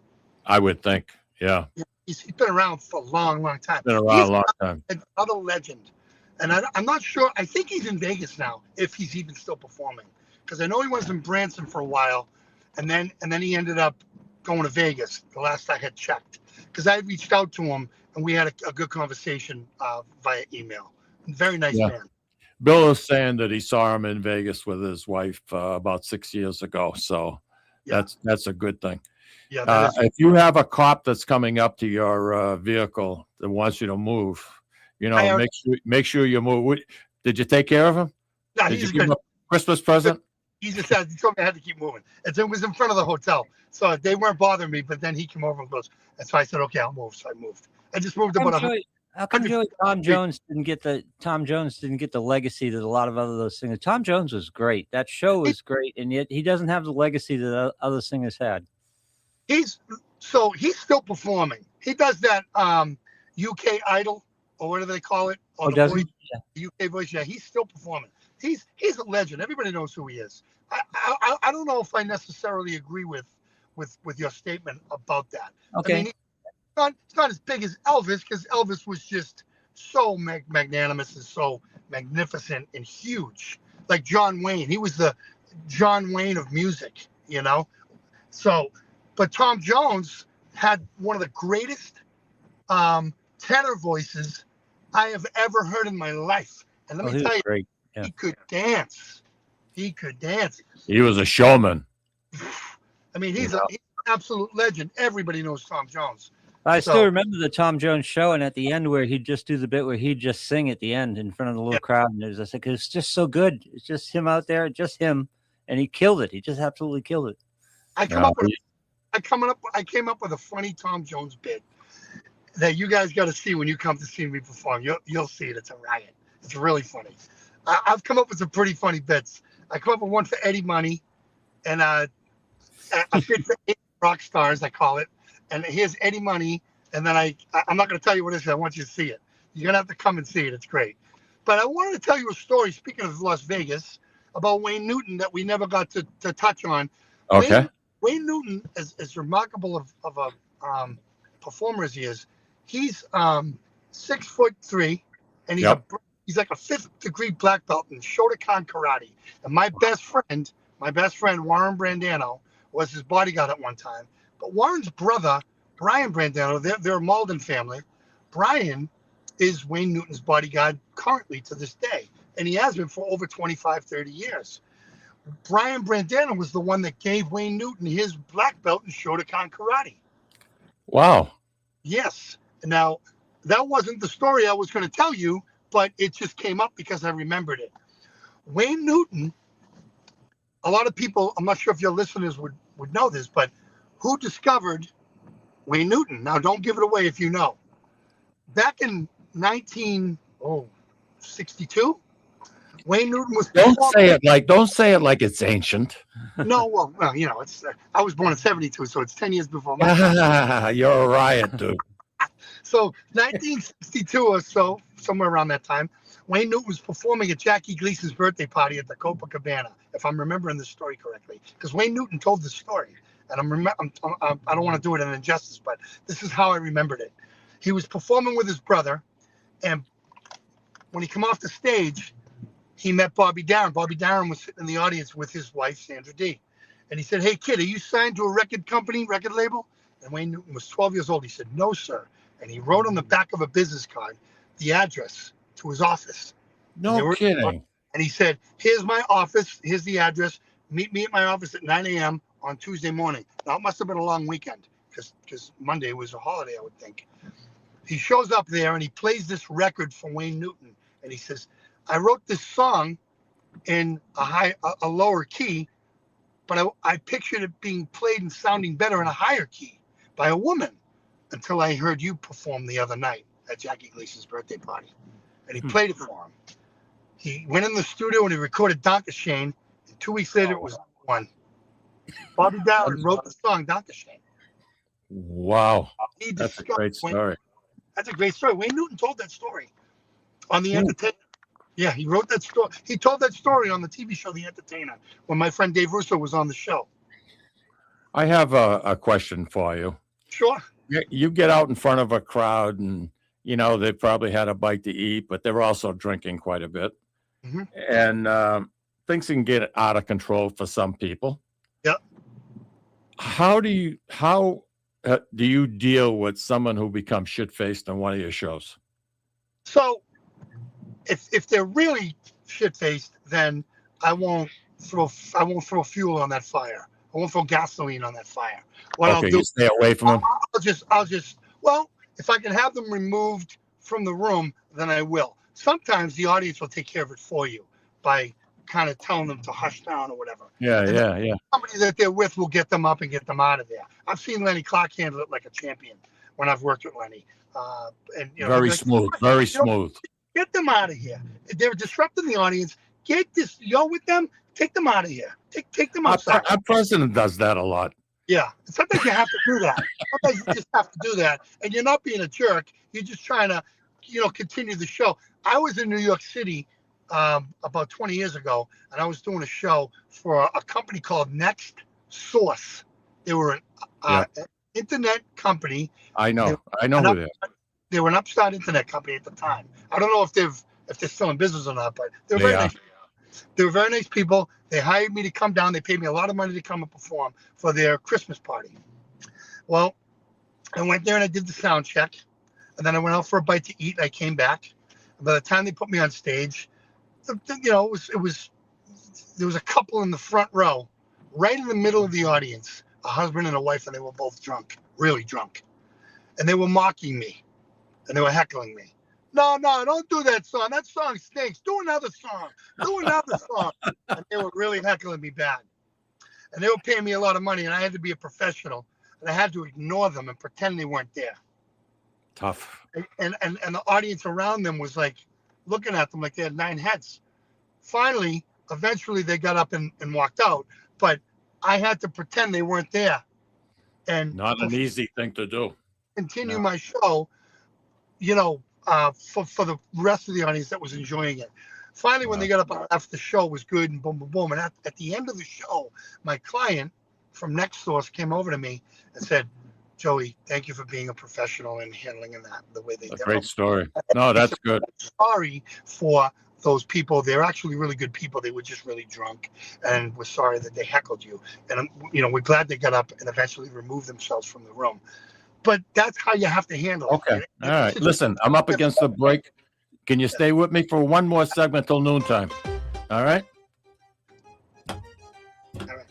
I would think. Yeah. He's been around for a long, long time. Been around a long time. Another legend. And I'm not sure. I think he's in Vegas now, if he's even still performing. Because I know he was in Branson for a while, and then he ended up going to Vegas. The last I had checked, because I reached out to him and we had a good conversation via email. Very nice man. Bill is saying that he saw him in Vegas with his wife about 6 years ago. So that's a good thing. Yeah, that is. If you have a cop that's coming up to your vehicle that wants you to move, make sure you move. Did you take care of him? No, Did you he's give good. him a Christmas present? He just said, he told me I had to keep moving. It was in front of the hotel. So they weren't bothering me, but then he came over and goes, and so I said, okay, I'll move. So I moved. I just moved about How come Tom Jones didn't get the legacy that a lot of those singers? Tom Jones was great. That show was great, and yet he doesn't have the legacy that other singers had. He's still performing. He does that UK Idol, or whatever they call it. Or does he? The UK voice. Yeah, he's still performing. He's a legend. Everybody knows who he is. I don't know if I necessarily agree with your statement about that. Okay. I mean, it's not as big as Elvis, because Elvis was just so magnanimous and so magnificent and huge. Like John Wayne, he was the John Wayne of music, you know. So, but Tom Jones had one of the greatest tenor voices I have ever heard in my life. And let me tell you, great. Yeah. He could dance. He could dance. He was a showman. I mean, he's an absolute legend. Everybody knows Tom Jones. I still remember the Tom Jones show, and at the end where he'd just do the bit where he'd just sing at the end in front of the little crowd, and it was like, it's just so good. It's just him out there, just him, and he killed it. He just absolutely killed it. I came up with a funny Tom Jones bit that you guys got to see when you come to see me perform. You'll see it. It's a riot. It's really funny. I've come up with some pretty funny bits. I come up with one for Eddie Money, and a bit for 8 rock stars, I call it. And here's Eddie Money, and then I'm not going to tell you what it is. I want you to see it. You're going to have to come and see it. It's great. But I wanted to tell you a story, speaking of Las Vegas, about Wayne Newton that we never got to touch on. Okay. Wayne Newton, as remarkable of a performer as he is, he's 6'3", and he's like a 5th degree black belt in Shotokan karate. And my best friend Warren Brandano was his bodyguard at one time. But Warren's brother, Brian Brandano, they're a Malden family. Brian is Wayne Newton's bodyguard currently to this day, and he has been for over 25, 30 years. Brian Brandano was the one that gave Wayne Newton his black belt in Shotokan karate. Wow. Yes. Now, that wasn't the story I was going to tell you, but it just came up because I remembered it. Wayne Newton, a lot of people, I'm not sure if your listeners would know this, but who discovered Wayne Newton? Now, don't give it away if you know. Back in 1962, Wayne Newton was. Don't say it like it's ancient. No, well, you know, it's. I was born in '72, so it's 10 years before my time. You're a riot, dude. So 1962 or so, somewhere around that time, Wayne Newton was performing at Jackie Gleason's birthday party at the Copacabana, if I'm remembering the story correctly. Because Wayne Newton told the story, and I don't want to do it an injustice, but this is how I remembered it. He was performing with his brother, and when he came off the stage, he met Bobby Darin. Bobby Darin was sitting in the audience with his wife, Sandra Dee. And he said, "Hey, kid, are you signed to a record label?" And Wayne Newton was 12 years old. He said, "No, sir." And he wrote on the back of a business card the address to his office. No kidding. And he said, "Here's my office. Here's the address. Meet me at my office at 9 a.m. on Tuesday morning." Now, it must have been a long weekend because Monday was a holiday, I would think. He shows up there and he plays this record for Wayne Newton. And he says, "I wrote this song in a lower key, but I pictured it being played and sounding better in a higher key by a woman until I heard you perform the other night at Jackie Gleason's birthday party." And he played it for him. He went in the studio and he recorded Dankeschön. And 2 weeks later, it was one. Bobby Darin wrote the song Dankeschön. Wow. That's a great story. That's a great story. Wayne Newton told that story on The Entertainer. Yeah, he wrote that story. He told that story on the TV show The Entertainer when my friend Dave Russo was on the show. I have a question for you. Sure. You get out in front of a crowd and, you know, they probably had a bite to eat, but they're also drinking quite a bit. Mm-hmm. And things can get out of control for some people. Yep. How do you deal with someone who becomes shit-faced on one of your shows? So if they're really shit-faced, then I won't throw fuel on that fire. I won't throw gasoline on that fire. What I'll Okay, do, you stay away from them. I'll just, well, if I can have them removed from the room, then I will. Sometimes the audience will take care of it for you by kind of telling them to hush down or whatever. Yeah, And yeah. somebody that they're with will get them up and get them out of there. I've seen Lenny Clark handle it like a champion when I've worked with Lenny. And Very smooth, very smooth. Get them out of here. They're disrupting the audience. Get this, you're with them. Take them out of here. Take them outside. Our president does that a lot. Yeah. Sometimes you have to do that. Sometimes you just have to do that. And you're not being a jerk. You're just trying to, continue the show. I was in New York City about 20 years ago, and I was doing a show for a company called Next Source. They were an internet company. I know who they are. They were an upstart internet company at the time. I don't know if they're still in business or not, but they were very nice. They were very nice people. They hired me to come down. They paid me a lot of money to come and perform for their Christmas party. Well, I went there and I did the sound check, and then I went out for a bite to eat. And I came back. And by the time they put me on stage, there was a couple in the front row, right in the middle of the audience, a husband and a wife, and they were both drunk, really drunk, and they were mocking me, and they were heckling me. No, don't do that song. That song stinks. Do another song. Do another song. And they were really heckling me bad. And they were paying me a lot of money, and I had to be a professional, and I had to ignore them and pretend they weren't there. Tough. And the audience around them was like looking at them like they had 9 heads. Finally, eventually they got up and walked out, but I had to pretend they weren't there. And not an easy thing to do. Continue my show, for the rest of the audience that was enjoying it. Finally, when they got up after the show was good and boom, boom, boom. And at the end of the show, my client from Next Source came over to me and said, Joey, thank you for being a professional and handling that the way they did. Great story. No, that's good. Sorry for those people. They're actually really good people. They were just really drunk, and we're sorry that they heckled you. And we're glad they got up and eventually removed themselves from the room. But that's how you have to handle it. Okay. All right. Listen, I'm up against the break. Can you stay with me for one more segment till noontime? All right. All right.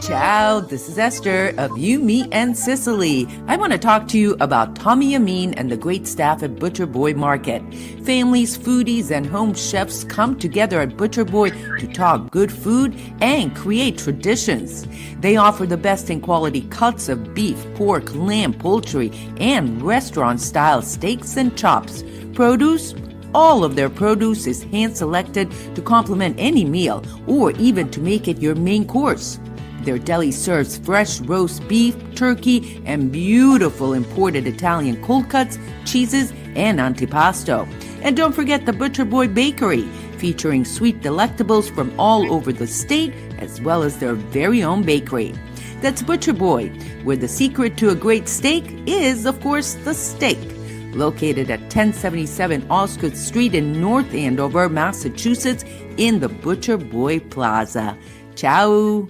Ciao, this is Esther of You, Me, and Sicily. I want to talk to you about Tommy Amin and the great staff at Butcher Boy Market. Families, foodies, and home chefs come together at Butcher Boy to talk good food and create traditions. They offer the best in quality cuts of beef, pork, lamb, poultry, and restaurant-style steaks and chops. Produce? All of their produce is hand-selected to complement any meal or even to make it your main course. Their deli serves fresh roast beef, turkey, and beautiful imported Italian cold cuts, cheeses, and antipasto. And don't forget the Butcher Boy Bakery, featuring sweet delectables from all over the state, as well as their very own bakery. That's Butcher Boy, where the secret to a great steak is, of course, the steak. Located at 1077 Osgood Street in North Andover, Massachusetts, in the Butcher Boy Plaza. Ciao!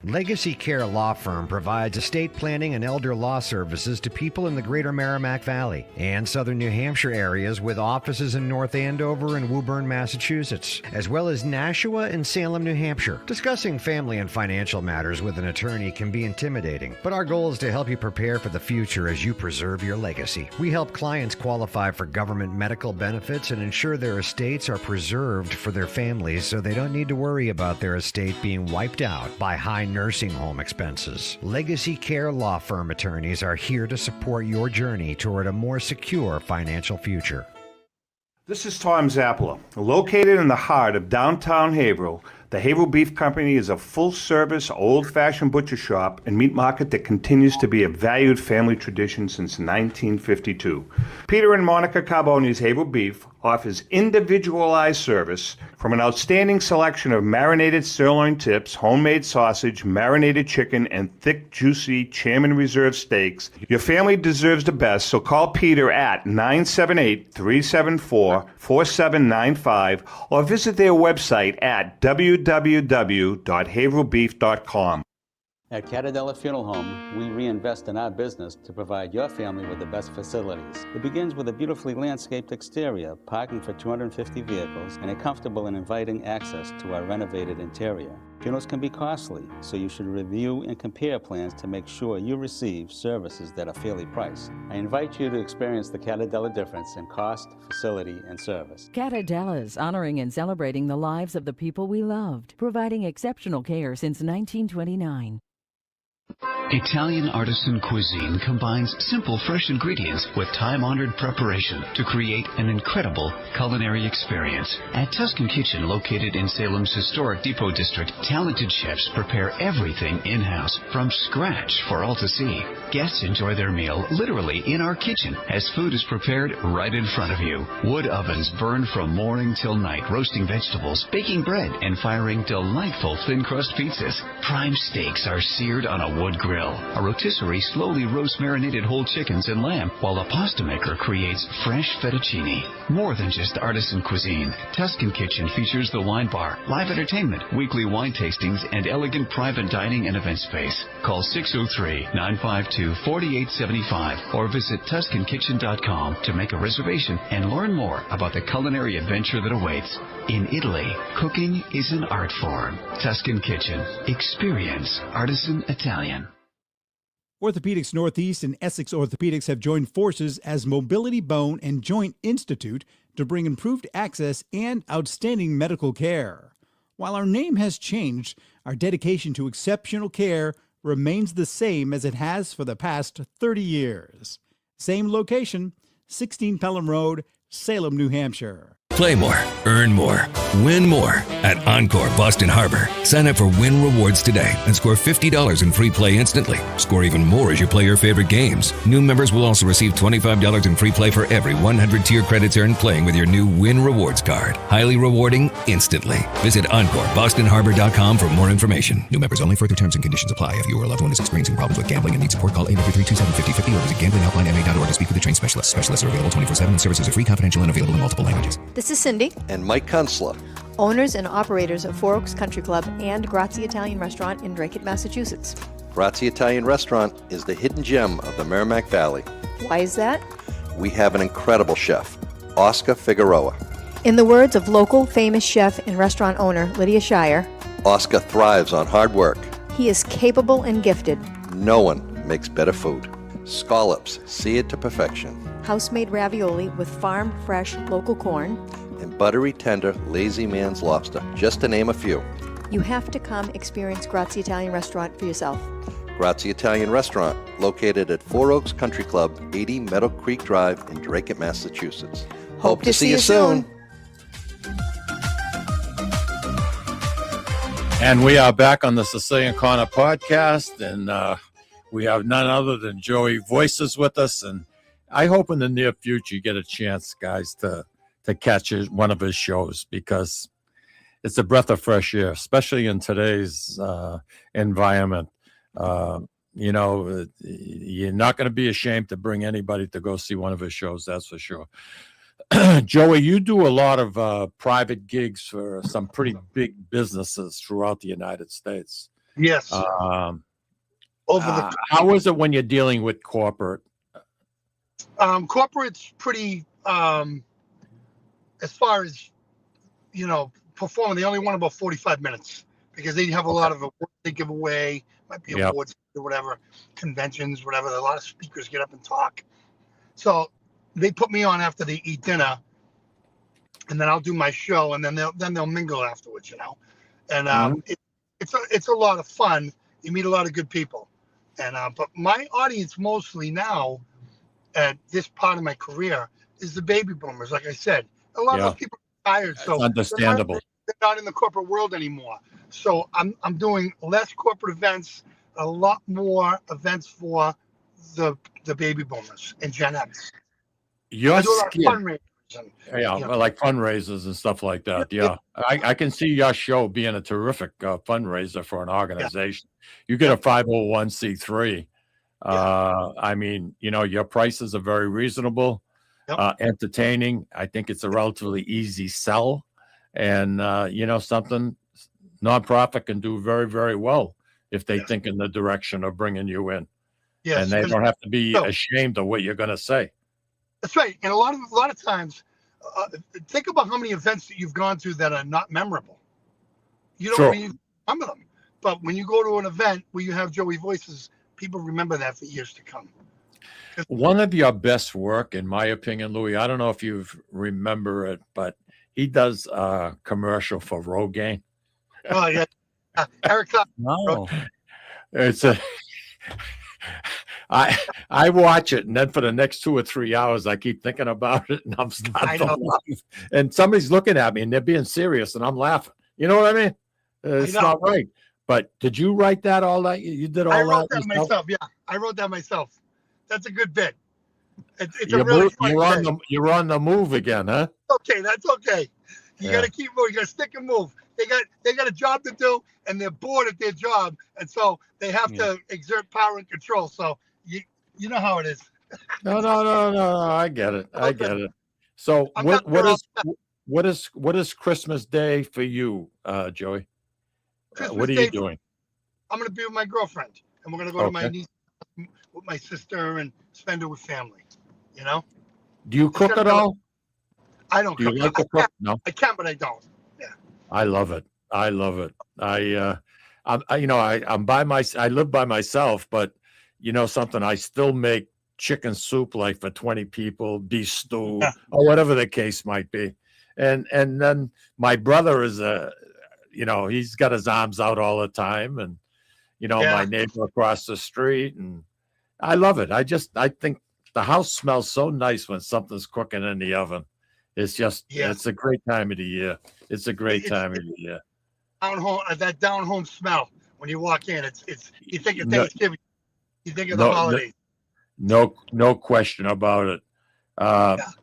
Legacy Care Law Firm provides estate planning and elder law services to people in the greater Merrimack Valley and southern New Hampshire areas, with offices in North Andover and Woburn, Massachusetts, as well as Nashua and Salem, New Hampshire. Discussing family and financial matters with an attorney can be intimidating, but our goal is to help you prepare for the future as you preserve your legacy. We help clients qualify for government medical benefits and ensure their estates are preserved for their families so they don't need to worry about their estate being wiped out by high nursing home expenses. Legacy Care Law Firm attorneys are here to support your journey toward a more secure financial future. This is Tom Zappala. Located in the heart of downtown Haverhill, the Haverhill Beef Company is a full-service, old-fashioned butcher shop and meat market that continues to be a valued family tradition since 1952. Peter and Monica Carboni's Haverhill Beef offers individualized service from an outstanding selection of marinated sirloin tips, homemade sausage, marinated chicken, and thick, juicy Chairman Reserve steaks. Your family deserves the best, so call Peter at 978-374-4795 or visit their website at www.haverhillbeef.com. At Catadella Funeral Home, we reinvest in our business to provide your family with the best facilities. It begins with a beautifully landscaped exterior, parking for 250 vehicles, and a comfortable and inviting access to our renovated interior. Funerals can be costly, so you should review and compare plans to make sure you receive services that are fairly priced. I invite you to experience the Catadella difference in cost, facility, and service. Catadella's, honoring and celebrating the lives of the people we loved, providing exceptional care since 1929. Italian artisan cuisine combines simple, fresh ingredients with time-honored preparation to create an incredible culinary experience. At Tuscan Kitchen, located in Salem's historic Depot District, talented chefs prepare everything in-house from scratch for all to see. Guests enjoy their meal literally in our kitchen as food is prepared right in front of you. Wood ovens burn from morning till night, roasting vegetables, baking bread, and firing delightful thin-crust pizzas. Prime steaks are seared on a wood grill. A rotisserie slowly roasts marinated whole chickens and lamb, while a pasta maker creates fresh fettuccine. More than just artisan cuisine, Tuscan Kitchen features the wine bar, live entertainment, weekly wine tastings, and elegant private dining and event space. Call 603-952-4875 or visit TuscanKitchen.com to make a reservation and learn more about the culinary adventure that awaits. In Italy, cooking is an art form. Tuscan Kitchen. Experience artisan Italian. Orthopedics Northeast and Essex Orthopedics have joined forces as Mobility Bone and Joint Institute to bring improved access and outstanding medical care. While our name has changed, our dedication to exceptional care remains the same as it has for the past 30 years. Same location, 16 Pelham Road, Salem, New Hampshire. Play more, earn more, win more at Encore Boston Harbor. Sign up for Win Rewards today and score $50 in free play instantly. Score even more as you play your favorite games. New members will also receive $25 in free play for every 100 tier credits earned playing with your new Win Rewards card. Highly rewarding instantly. Visit EncoreBostonHarbor.com for more information. New members only. Further terms and conditions apply. If you or a loved one is experiencing problems with gambling and needs support, call 833-273-5050 or visit gamblinghelplinema.org to speak with a trained specialist. Specialists are available 24/7 and services are free, confidential, and available in multiple languages. This is Cindy, And Mike Kunstler. owners and operators of Four Oaks Country Club and Grazie Italian Restaurant in Drake, Massachusetts. Grazie Italian Restaurant is the hidden gem of the Merrimack Valley. Why is that? We have an incredible chef, Oscar Figueroa. In the words of local famous chef and restaurant owner Lydia Shire, Oscar thrives on hard work. he is capable and gifted. No one makes better food. Scallops, seared to perfection. House-made ravioli with farm-fresh local corn. And buttery, tender, lazy man's lobster, just to name a few. You have to come experience Grazie Italian Restaurant for yourself. Grazie Italian Restaurant, located at Four Oaks Country Club, 80 Meadow Creek Drive in Drake, Massachusetts. Hope to see you soon. And we are back on the Sicilian Corner podcast, and we have none other than Joey Voices with us. And I hope in the near future you get a chance, guys, to catch one of his shows, because it's a breath of fresh air, especially in today's environment. You know, you're not going to be ashamed to bring anybody to go see one of his shows, that's for sure. Joey, you do a lot of private gigs for some pretty big businesses throughout the United States. Yes. How is it when you're dealing with corporate? Corporate's pretty, as far as, performing, they only want about 45 minutes because they have a lot of awards they give away, might be awards or whatever, conventions, whatever. A lot of speakers get up and talk. So they put me on after they eat dinner, and then I'll do my show, and then they'll mingle afterwards, And it's a lot of fun. You meet a lot of good people, and but my audience mostly now, at this part of my career, is the baby boomers. Like I said, a lot of people are tired, so understandable. They're not in the corporate world anymore. So I'm doing less corporate events, a lot more events for the baby boomers and Gen X. Your I do a lot of skin, fundraisers and, like fundraisers and stuff like that. Yeah, I can see your show being a terrific fundraiser for an organization. You get a 501c3. I mean, your prices are very reasonable, entertaining. I think it's a relatively easy sell, and something nonprofit can do very, very well if they think in the direction of bringing you in. Yes, And they 'cause- don't have to be so- ashamed of what you're going to say. That's right. And a lot of times, think about how many events that you've gone to that are not memorable. You don't Sure. really remember them. But when you go to an event where you have Joey Voices, people remember that for years to come. One of your best work, in my opinion, Louis, I don't know if you remember it, but he does a commercial for Rogaine. Oh, yeah. Eric Clapton. No. It's a I watch it, and then for the next 2 or 3 hours, I keep thinking about it, and I'm starting to laugh. And somebody's looking at me, and they're being serious, and I'm laughing. You know what I mean? It's not right. But did you write that all that? You did all that? I wrote that yourself? myself. Yeah, I wrote that myself. That's a good bit. It's You're a really move- funny bit. you're on the move again, huh? Okay, that's okay. You Yeah. got to keep moving. You got to stick and move. They got a job to do, and they're bored at their job, and so they have to exert power and control. So you know how it is. No. I get it. I get it. So I'm what not what is Christmas Day for you, Joey? Christmas What are Day you doing? I'm going to be with my girlfriend, and we're going to go to my Okay. niece with my sister and spend it with family. You know, Do you cook at all? I don't Do you cook. like to cook? No. I can, but I don't. I love it. I love it. I'm by I live by myself, but you know something, I still make chicken soup like for 20 people, beef stew, or whatever the case might be. And then my brother is he's got his arms out all the time, and my neighbor across the street, and I love it. I think the house smells so nice when something's cooking in the oven. It's just, it's a great time of the year. It's a great time of the year. Down home, that down home smell when you walk in. It's you think of No- Thanksgiving, you think of the holidays. No question about it.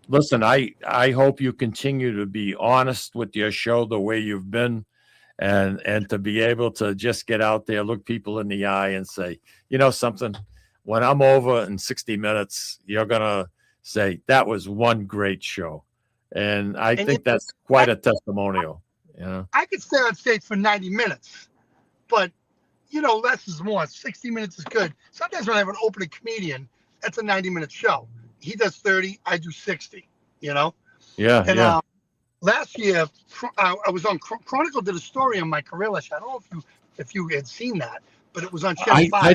Listen, I hope you continue to be honest with your show the way you've been, and to be able to just get out there, look people in the eye, and say, you know something, when I'm over in 60 minutes, you're gonna say that was one great show, and I think that's quite a testimonial. I could stay on stage for 90 minutes, but less is more. 60 minutes is good. Sometimes when I have an opening comedian, that's a 90-minute show. He does 30, I do 60. Yeah. Last year, I was on Chronicle. Did a story on my career last year. I don't know if you had seen that, but it was on Channel 5. I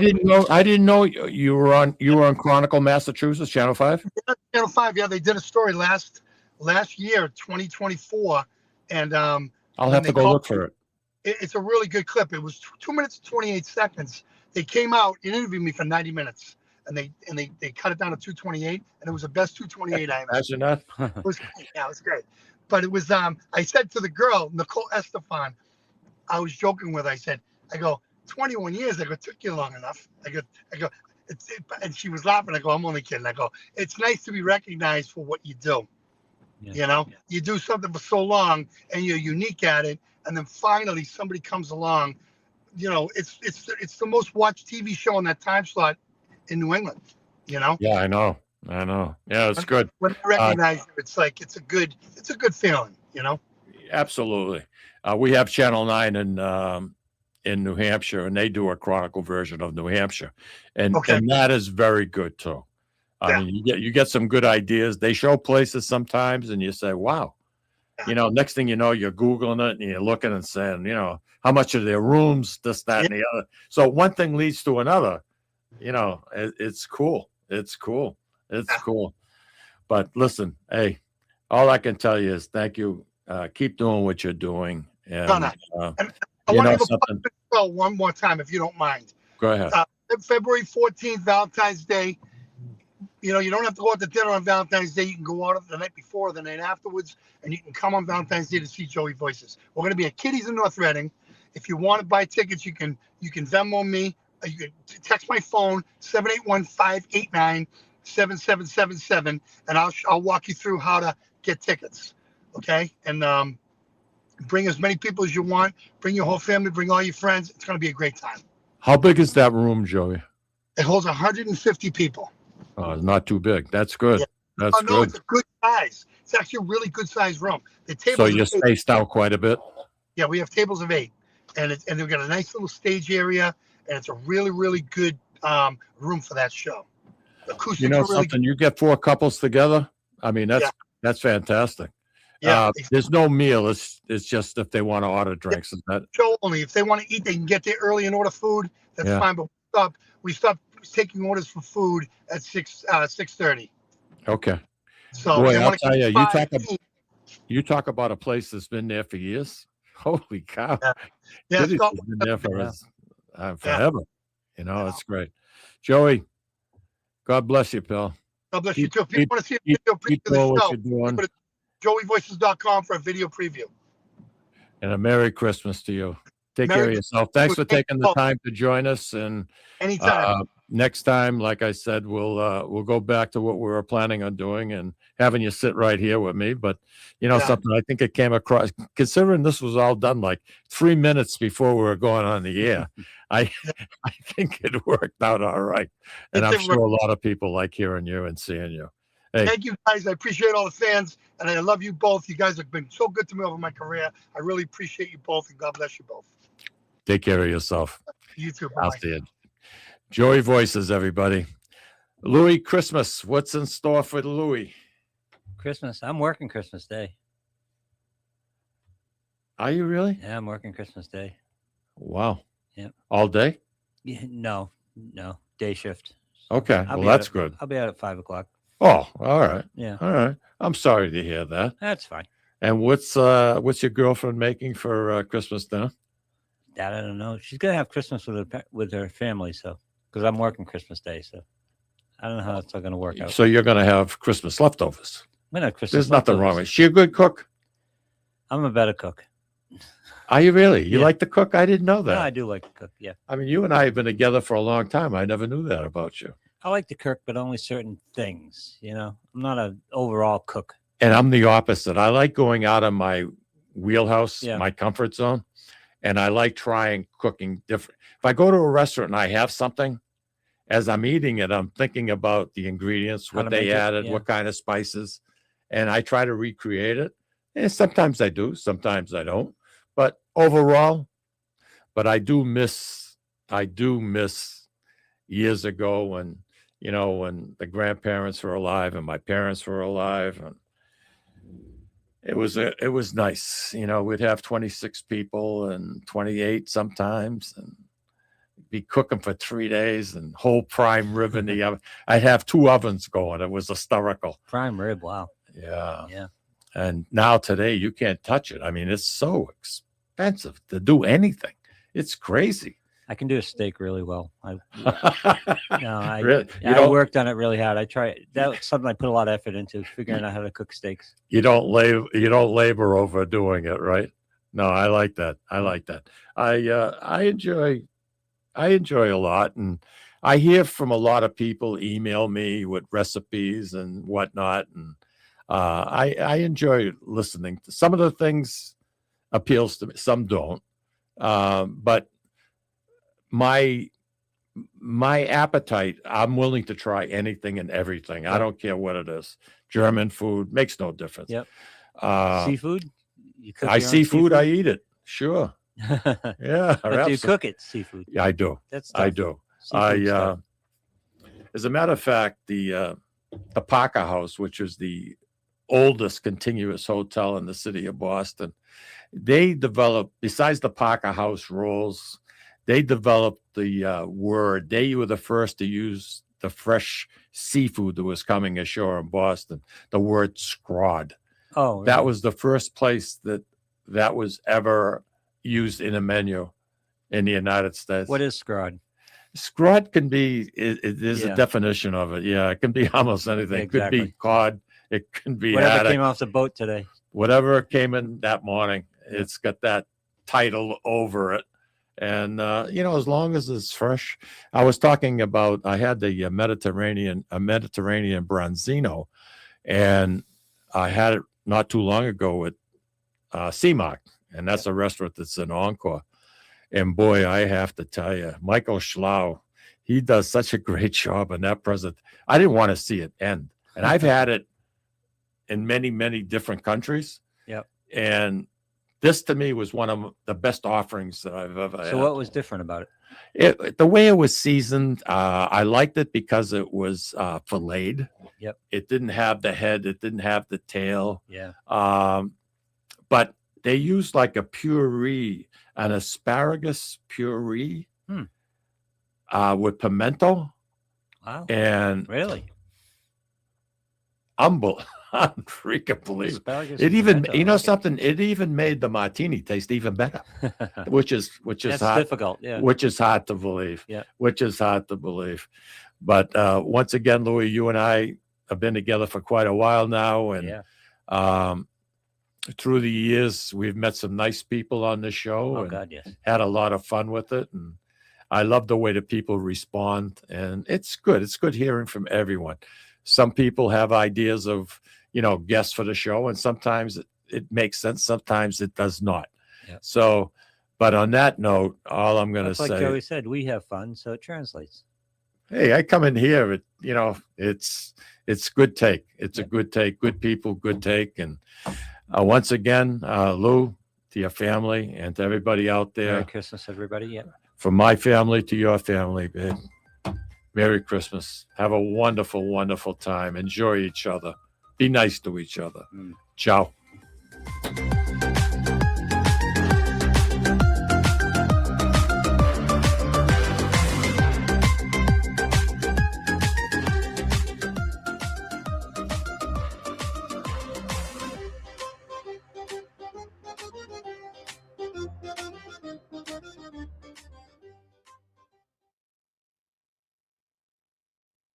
didn't know you were on Chronicle, Massachusetts, Channel 5. Channel 5. Yeah, they did a story last year, 2024, and I'll have to go look for it. It's a really good clip. It was 2 minutes and 28 seconds. They came out and interviewed me for 90 minutes, and they cut it down to 228, and it was the best 228 I ever. Imagine that. It was great. Yeah, it was great. But it was I said to the girl, Nicole Estefan, I was joking with her, I go 21 years. I go, took you long enough. I go and she was laughing. I go, I'm only kidding. I go, it's nice to be recognized for what you do. You do something for so long and you're unique at it, and then finally somebody comes along. It's the most watched TV show on that time slot in New England. Yeah, I know. Yeah, it's good. When I recognize you, it's like it's a good feeling. Absolutely. We have Channel 9 in New Hampshire, and they do a Chronicle version of New Hampshire, and that is very good too. I mean, you get some good ideas. They show places sometimes, and you say, "Wow." Next thing you know, you're Googling it and you're looking and saying, how much are their rooms, this, that, and the other. So one thing leads to another. It's cool. It's cool. It's cool. But listen, hey, all I can tell you is thank you. Keep doing what you're doing. And, I want to give a one more time, if you don't mind. Go ahead. February 14th, Valentine's Day. You don't have to go out to dinner on Valentine's Day. You can go out the night before, the night afterwards, and you can come on Valentine's Day to see Joey Voices. We're going to be at Kitty's in North Reading. If you want to buy tickets, you can Venmo me. You can text my phone, 781-589-7777, and I'll walk you through how to get tickets. Okay? And bring as many people as you want. Bring your whole family. Bring all your friends. It's going to be a great time. How big is that room, Joey? It holds 150 people. Oh, it's not too big. That's good. That's No, good. it's a good size. It's actually a really good size room. The tables So you're are 8. spaced out quite a bit. Yeah, we have tables of 8, and we've got a nice little stage area, and it's a really, really good room for that show. Acoustics You know are really something? You get 4 couples together. I mean, that's fantastic. Yeah, There's no meal. It's just if they want to order drinks. Is that show only. If they want to eat, they can get there early and order food. That's Yeah. fine. But we stopped taking orders for food at 6:30. okay? So Boy, they I'll want to tell you, keep you talk about a place that's been there for years. Holy cow! Yeah, Cities Scott, has been there for Yeah. forever. You know, it's great. Joey, God bless you, pal. God bless you Keep- too. If you keep- want to see a keep- video keep preview doing of what the show, you're doing. go to joeyvoices.com for a video preview. And a Merry Christmas to you. Take care of Merry yourself. Thanks for Christmas. taking the time to join us. And Anytime. next time, like I said, we'll go back to what we were planning on doing and having you sit right here with me. But you know something, I think it came across, considering this was all done like 3 minutes before we were going on the air. I think it worked out all right. And I'm sure a lot of people like hearing you and seeing you. Hey, Thank you guys. I appreciate all the fans, and I love you both. You guys have been so good to me over my career. I really appreciate you both, and God bless you both. take care of yourself. You too. I'll Bye. see you. Joey Voices, everybody. Louis, Christmas. What's in store for Louis? Christmas. I'm working Christmas Day. Are you really? Yeah, I'm working Christmas Day. Wow. Yep. All day? Yeah, no, day shift. Okay. I'll Well, be that's out good. I'll be out at 5:00. Oh, all right. Yeah. All right. I'm sorry to hear that. That's fine. And what's your girlfriend making for Christmas dinner? That I don't know. She's gonna have Christmas with her family, so because I'm working Christmas Day, so I don't know how that's all gonna work out. So you're going to have Christmas leftovers. I'm gonna have Christmas. There's nothing wrong leftovers. with it. She a good cook? I'm a better cook. Are you really? You Yeah. like to cook? I didn't know that. No, I do like to cook. Yeah, I mean, you and I have been together for a long time. I never knew that about you. I like to cook, but only certain things. You know, I'm not an overall cook. And I'm the opposite. I like going out of my wheelhouse, Yeah. my comfort zone, and I like trying cooking different. If I go to a restaurant and I have something, as I'm eating it, I'm thinking about the ingredients, How what to they make it, added, yeah. what kind of spices, and I try to recreate it. And sometimes I do, sometimes I don't. But overall, I do miss years ago when, when the grandparents were alive and my parents were alive, and it was nice. We'd have 26 people and 28 sometimes, and be cooking for 3 days and whole prime rib in the oven. I'd have 2 ovens going. It was hysterical. Prime rib. Wow. Yeah. Yeah. And now today you can't touch it. I mean, it's so expensive to do anything. It's crazy. I can do a steak really well. I Really? I worked on it really hard. I tried. That was something I put a lot of effort into, figuring out how to cook steaks. You don't labor over doing it, right? No, I like that. I enjoy a lot, and I hear from a lot of people email me with recipes and whatnot, and I enjoy listening to some of the things. Appeals to me, some don't, but my appetite, I'm willing to try anything and everything. I don't care what it is. German food makes no difference. Yep. Uh, Seafood? You cook I your own seafood, I eat it. Sure. Yeah. But do you cook it, seafood? Yeah, I do. That's I tough. do. Seafood's tough. As a matter of fact, the Parker House, which is the oldest continuous hotel in the city of Boston, they developed, besides the Parker House rolls, they developed the word. They were the first to use the fresh seafood that was coming ashore in Boston, the word scrod. Oh, That really? was the first place that was ever used in a menu in the United States. What is scrod? Scrod can be, there's Yeah. a definition of it. Yeah, it can be almost anything. It could be Exactly. cod. It can be Whatever haddock. came off the boat today. Whatever came in that morning. It's got that title over it. And, as long as it's fresh. I was talking about, I had the Mediterranean Branzino, and I had it not too long ago with CMARC, and that's a restaurant that's in Encore. And boy, I have to tell you, Michael Schlau, he does such a great job in that present. I didn't want to see it end. And I've had it in many, many different countries. Yep. And this to me was one of the best offerings that I've ever had. So what was different about it? The way it was seasoned, I liked it because it was filleted. Yep. It didn't have the head. It didn't have the tail. Yeah. But they used like a puree, an asparagus puree with pimento. Wow. And really? Freaking believe Asparagus it. and Even pimento, you know okay. something. It even made the martini taste even better, which is That's hard, difficult. Yeah. which is hard to believe. Yeah. Which is hard to believe. But once again, Louis, you and I have been together for quite a while now, and through the years, we've met some nice people on the show. Oh and God, yes. had a lot of fun with it, and I love the way that people respond, and it's good. It's good hearing from everyone. Some people have ideas of, guests for the show, and sometimes it makes sense. Sometimes it does not. Yep. So, but on that note, all I'm going to That's say, like Joey said, we have fun, so it translates. hey, I come in here, it's good take. It's a good take, good people, good take. And once again, Lou, to your family and to everybody out there, Merry Christmas, everybody. Yeah. from my family to your family, Merry Christmas. Have a wonderful, wonderful time. Enjoy each other. Be nice to each other. Ciao.